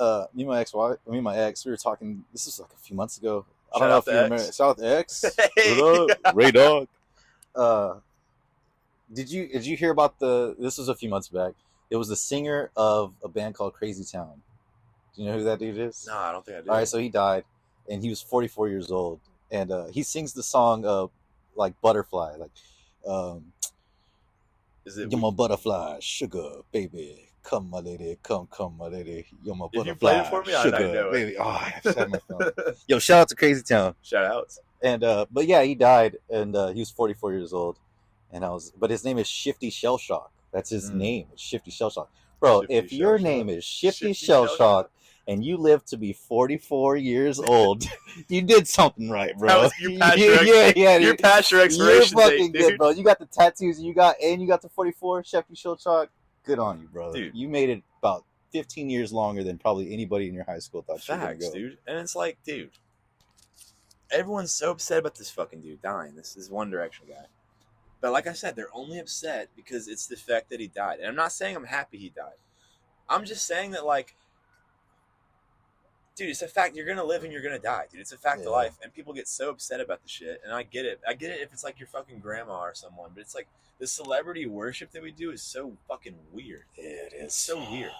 ex-wife, me and my ex. We were talking. This was like a few months ago. I don't know if you remember. Shout out to X. Hey. Ray Dog. Did you hear about this was a few months back. It was the singer of a band called Crazy Town. Do you know who that dude is? No, I don't think I do. All right, so he died, and he was 44 years old, and he sings the song like Butterfly, like is it? You're my butterfly, sugar baby. Come, my lady, come, my lady. You're my butterfly. If you played it for me, sugar, I know it. baby. Oh, I have to have my phone. Yo, shout out to Crazy Town. Shout outs. And but yeah, he died, and he was 44 years old, and but his name is Shifty Shell Shock. That's his name. It's Shifty Shell Shock, bro. Shifty if your name is Shifty Shell Shock and you live to be 44 years old, you did something right, bro. You passed your expiration You're fucking date, dude. good, bro. You got the tattoos, you got the 44 Shifty Shell Shock. Good on you, brother. Dude. You made it about 15 years longer than probably anybody in your high school thought you were going to go. Dude. And it's like, dude, everyone's so upset about this fucking dude dying. This One Direction guy. But like I said, they're only upset because it's the fact that he died. And I'm not saying I'm happy he died. I'm just saying that, like, dude, it's a fact. You're going to live and you're going to die, dude. It's a fact of life. And people get so upset about the shit. And I get it. I get it if it's like your fucking grandma or someone. But it's like the celebrity worship that we do is so fucking weird. It is. It's so weird.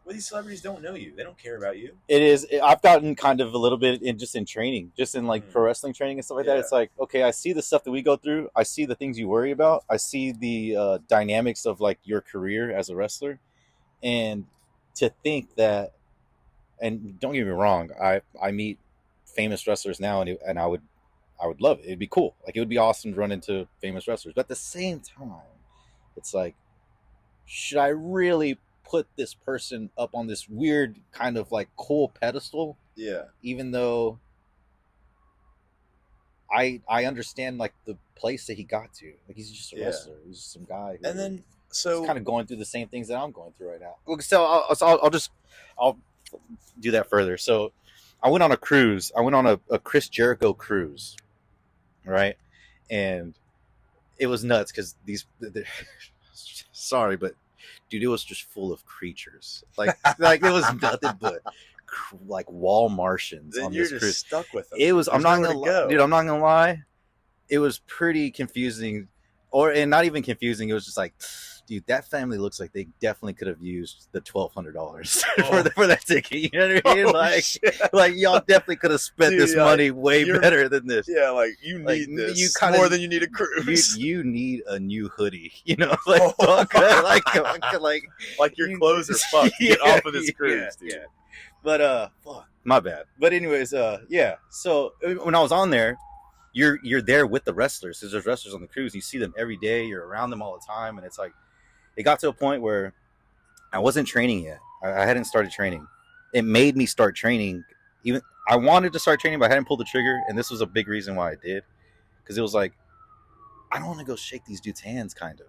Well, these celebrities don't know you. They don't care about you. It is. I've gotten kind of a little bit in training, just in like pro wrestling training and stuff like that. It's like, okay, I see the stuff that we go through. I see the things you worry about. I see the dynamics of like your career as a wrestler. And to think that, and don't get me wrong, I meet famous wrestlers now and I would I would love it. It'd be cool. Like, it would be awesome to run into famous wrestlers. But at the same time, it's like, should I really put this person up on this weird kind of like cool pedestal? Yeah. Even though I understand like the place that he got to. Like, he's just a wrestler. He's just some guy who, and then so kind of going through the same things that I'm going through right now. So I'll do that further. So I went on a cruise. I went on a Chris Jericho cruise, right? And it was nuts because sorry, but dude, it was just full of creatures. Like it was nothing but like wall Martians then on you're this just cruise. stuck with them. It was. There's I'm not nowhere gonna to go. dude. I'm not gonna lie. It was pretty confusing, and not even confusing. It was just like, dude, that family looks like they definitely could have used the $1,200 for that ticket. You know what I mean? Like y'all definitely could have spent Dude, this money way better than this. Yeah, like you need Like, this you kinda- more than you need a cruise. You need a new hoodie. You know, like Like your clothes are fucked. Get off of this cruise, dude. Yeah. But fuck, my bad. But anyways, yeah. So when I was on there, you're there with the wrestlers. Because there's wrestlers on the cruise. You see them every day. You're around them all the time, and it's like, it got to a point where I wasn't training yet. I hadn't started training. It made me start training. Even I wanted to start training, but I hadn't pulled the trigger. And this was a big reason why I did, because it was like, I don't want to go shake these dudes' hands, kind of.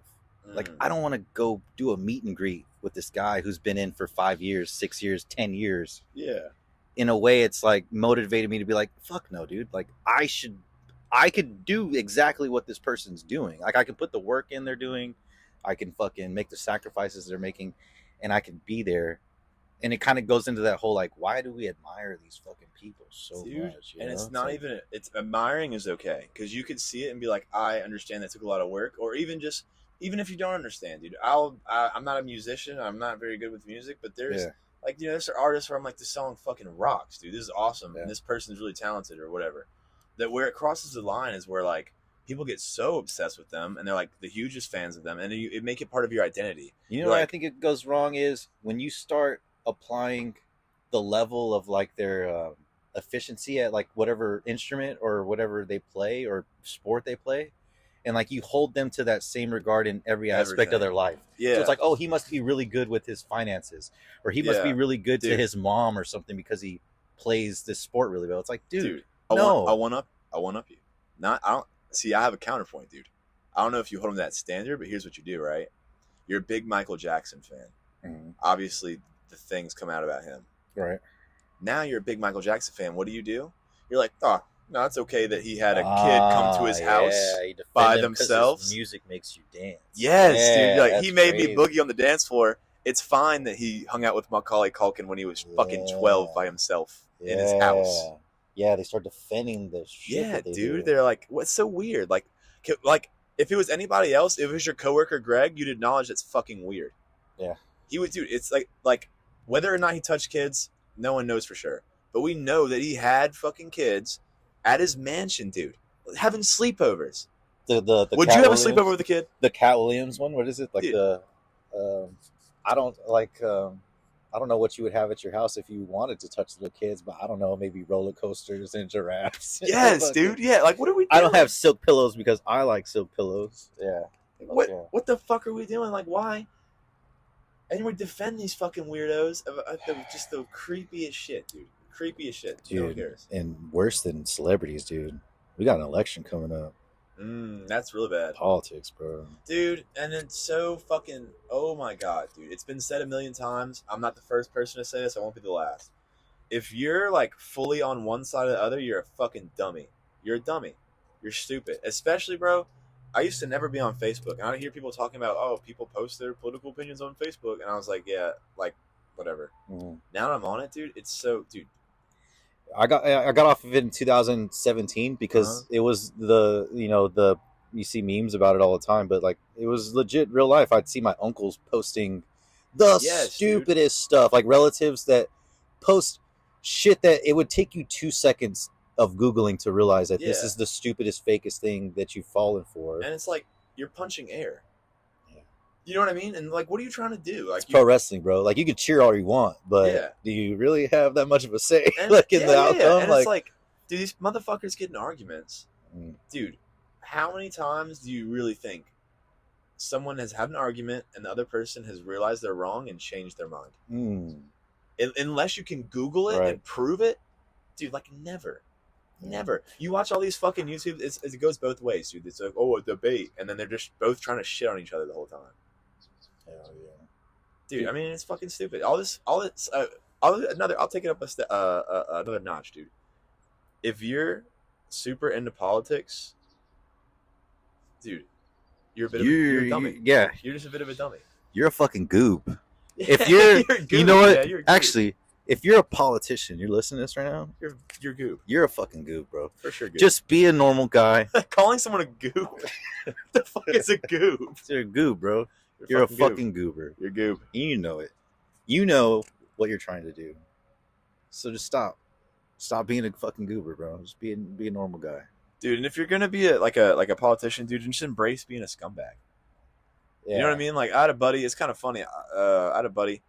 Like, I don't want to go do a meet and greet with this guy who's been in for 5 years, 6 years, 10 years. Yeah. In a way, it's like motivated me to be like, fuck no, dude. Like, I could do exactly what this person's doing. Like, I can put the work in they're doing. I can fucking make the sacrifices they're making, and I can be there. And it kind of goes into that whole, like, why do we admire these fucking people so much? And it's not even, it's admiring is okay. Because you could see it and be like, I understand that took a lot of work. Or even if you don't understand, dude, I'm not a musician. I'm not very good with music, but there's like, you know, there's artists where I'm like, this song fucking rocks, dude. This is awesome. Yeah. And this person's really talented or whatever. That where it crosses the line is where like people get so obsessed with them and they're like the hugest fans of them. And it make it part of your identity. You know, what I think it goes wrong is when you start applying the level of like their efficiency at like whatever instrument or whatever they play or sport they play. And like you hold them to that same regard in every aspect of their life. Yeah. So it's like, oh, he must be really good with his finances, or he must be really good to his mom or something because he plays this sport really well. It's like, dude, no. I one up you. I have a counterpoint, dude. I don't know if you hold him to that standard, but here's what you do, right? You're a big Michael Jackson fan. Mm-hmm. Obviously, the things come out about him. Right. Now you're a big Michael Jackson fan. What do? You're like, oh, no, it's okay that he had a kid come to his house by themselves. His music makes you dance. Yes, dude. Like, he made me boogie on the dance floor. It's fine that he hung out with Macaulay Culkin when he was fucking 12 by himself in his house. Yeah, they start defending the shit. Yeah, dude. They're like, what's so weird? Like, if it was anybody else, if it was your coworker Greg, you'd acknowledge it's fucking weird. Yeah. He would, dude. It's like whether or not he touched kids, no one knows for sure. But we know that he had fucking kids at his mansion, dude, having sleepovers. Would you have a sleepover with a kid? The Cat Williams one? What is it? Like, dude. I don't know what you would have at your house if you wanted to touch the kids, but I don't know, maybe roller coasters and giraffes. Yes, dude. Yeah, like, what are we doing? I don't have silk pillows because I like silk pillows. Yeah. What the fuck are we doing? Like, why? And we defend these fucking weirdos. Just the creepiest shit, dude. Creepy as shit. Dude, no one cares. And worse than celebrities, dude. We got an election coming up. That's really bad. Politics, bro. Dude, and it's so fucking, oh my God, dude. It's been said a million times. I'm not the first person to say this. I won't be the last. If you're like fully on one side or the other, you're a fucking dummy. You're a dummy. You're stupid. Especially, bro, I used to never be on Facebook. And I hear people talking about, oh, people post their political opinions on Facebook. And I was like, yeah, like, whatever. Mm-hmm. Now that I'm on it, dude, it's so, dude. I got off of it in 2017 because it was you see memes about it all the time, but like it was legit real life. I'd see my uncles posting the stupidest stuff, like relatives that post shit that it would take you 2 seconds of Googling to realize that this is the stupidest, fakest thing that you've fallen for. And it's like you're punching air. You know what I mean? And like, what are you trying to do? Like, it's pro wrestling, bro. Like, you can cheer all you want, but do you really have that much of a say in the outcome? And it's like, dude, these motherfuckers get in arguments, Dude, how many times do you really think someone has had an argument and the other person has realized they're wrong and changed their mind? Unless you can Google it and prove it, dude, like never. You watch all these fucking YouTube, it goes both ways, dude. It's like, oh, a debate, and then they're just both trying to shit on each other the whole time. Hell yeah, dude. I mean, it's fucking stupid. I'll take it up another notch, dude. If you're super into politics, dude, you're a dummy. Yeah, you're just a bit of a dummy. You're a fucking goob. If you're you know what? Yeah, actually, if you're a politician, you're listening to this right now. You're goob. You're a fucking goob, bro. For sure, goob. Just be a normal guy. Calling someone a goob? What the fuck is a goob? You're a goob, bro. You're a fucking goober. You're goob. You know it. You know what you're trying to do. So just stop. Stop being a fucking goober, bro. Just be a normal guy, dude. And if you're gonna be like a politician, dude, just embrace being a scumbag. Yeah. You know what I mean? Like, I had a buddy. It's kind of funny. I had a buddy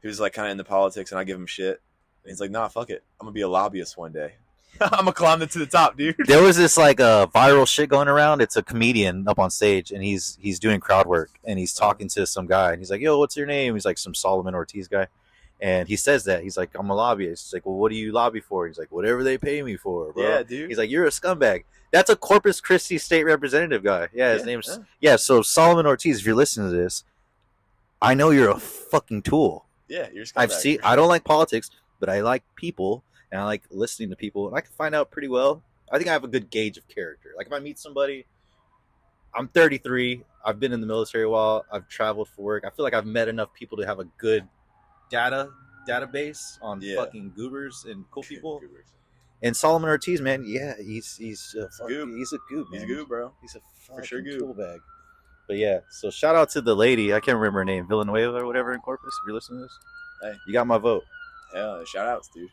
who's like kind of into politics, and I give him shit. And he's like, "Nah, fuck it. I'm gonna be a lobbyist one day. I'm gonna climb to the top, dude." There was this like viral shit going around. It's a comedian up on stage, and he's doing crowd work, and he's talking to some guy, and he's like, "Yo, what's your name?" He's like some Solomon Ortiz guy, and he says that he's like, "I'm a lobbyist." He's like, "Well, what do you lobby for?" He's like, "Whatever they pay me for, bro." Yeah, dude. He's like, "You're a scumbag." That's a Corpus Christi state representative guy. Yeah, his name's So Solomon Ortiz, if you're listening to this, I know you're a fucking tool. Yeah, you're a scumbag. Sure. I don't like politics, but I like people, and I like listening to people, and I can find out pretty well. I think I have a good gauge of character. Like if I meet somebody, I'm 33. I've been in the military a while. I've traveled for work. I feel like I've met enough people to have a good database on fucking goobers and cool people. And Solomon Ortiz, man, yeah, he's a goob. He's a goob, man. He's a goob, bro. He's a fucking for sure goob. Tool bag. But yeah, so shout out to the lady. I can't remember her name, Villanueva or whatever in Corpus. If you're listening to this, hey, you got my vote. Hell, shout outs, dude.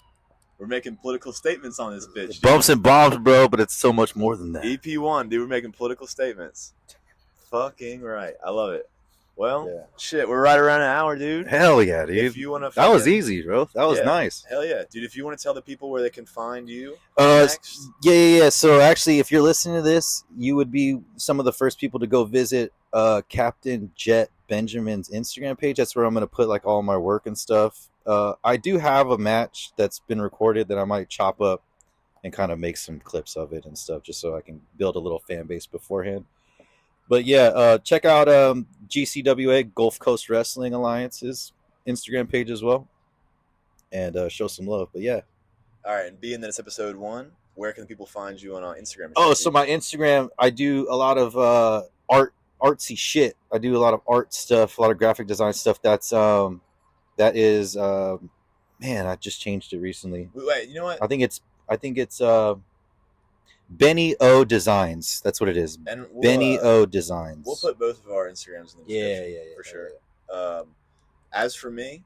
We're making political statements on this bitch. Dude. Bumps and bombs, bro, but it's so much more than that. EP1, dude, we're making political statements. Fucking right. I love it. Well, shit, we're right around an hour, dude. Hell yeah, dude. If you wanna that was easy, bro. That was nice. Hell yeah. Dude, if you want to tell the people where they can find you next. Yeah. So actually, if you're listening to this, you would be some of the first people to go visit Captain Jet Benjamin's Instagram page. That's where I'm going to put like all my work and stuff. I do have a match that's been recorded that I might chop up and kind of make some clips of it and stuff just so I can build a little fan base beforehand. But yeah, check out GCWA, Gulf Coast Wrestling Alliance's Instagram page as well, and show some love. But yeah. All right, and being that it's episode 1, where can people find you on Instagram? Oh, so my Instagram, I do a lot of artsy shit. I do a lot of art stuff, a lot of graphic design stuff. That is man, I just changed it recently. Wait, you know what? I think it's Benny O Designs. That's what it is. And Benny O Designs. We'll put both of our Instagrams in the description. Yeah, for sure. Yeah. As for me,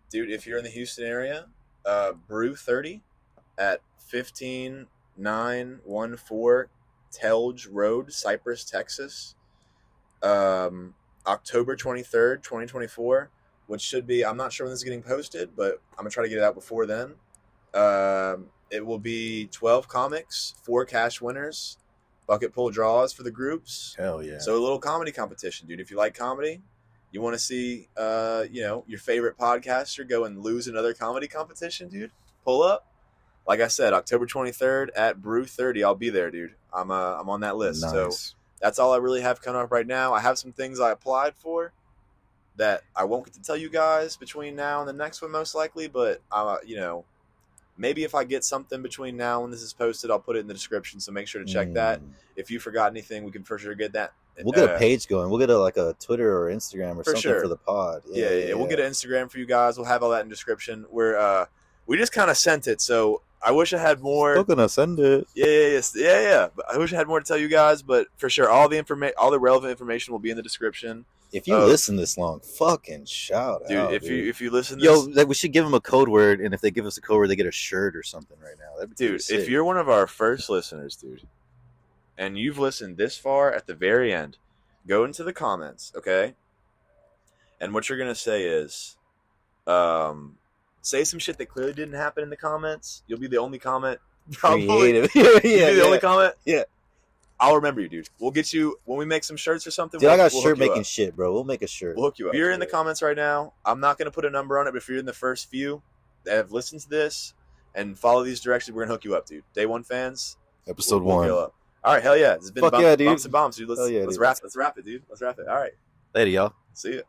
dude, if you're in the Houston area, Brew 30 at 15914 Telge Road, Cypress, Texas. October 23rd, 2024, which should be, I'm not sure when this is getting posted, but I'm gonna try to get it out before then. It will be 12 comics, 4 cash winners, bucket pull draws for the groups. Hell yeah. So a little comedy competition, dude. If you like comedy, you want to see, your favorite podcaster go and lose another comedy competition, dude, pull up. Like I said, October 23rd at Brew 30, I'll be there, dude. I'm on that list. Nice. So that's all I really have coming up right now. I have some things I applied for that I won't get to tell you guys between now and the next one, most likely. But maybe if I get something between now and this is posted, I'll put it in the description. So make sure to check that. If you forgot anything, we can for sure get that. We'll get a page going. We'll get a Twitter or Instagram or something for the pod. Yeah. We'll get an Instagram for you guys. We'll have all that in the description. We just kind of sent it, so I wish I had more. Still gonna send it. Yeah. But I wish I had more to tell you guys, but for sure, all the relevant information will be in the description. If you listen this long, fucking shout out, dude. If you listen, we should give them a code word, and if they give us a code word, they get a shirt or something right now. That'd be sick. If you're one of our first listeners, dude, and you've listened this far at the very end, go into the comments, okay? And what you're gonna say is, say some shit that clearly didn't happen in the comments. You'll be the only comment. Creative. You'll be the only comment. Yeah. I'll remember you, dude. We'll get you when we make some shirts or something. Dude, I got we'll shirt hook you making up. shit, bro. We'll make a shirt. We'll hook you up. If you're in the comments right now, I'm not going to put a number on it, but if you're in the first few that have listened to this and follow these directions, we're going to hook you up, dude. Day one fans. Episode we'll 1. go up. All right, hell yeah. This has been Fuck yeah, dude. Bumps and Bombs, dude. Let's dude. wrap it, dude. Let's wrap it. All right. Later, y'all. See ya.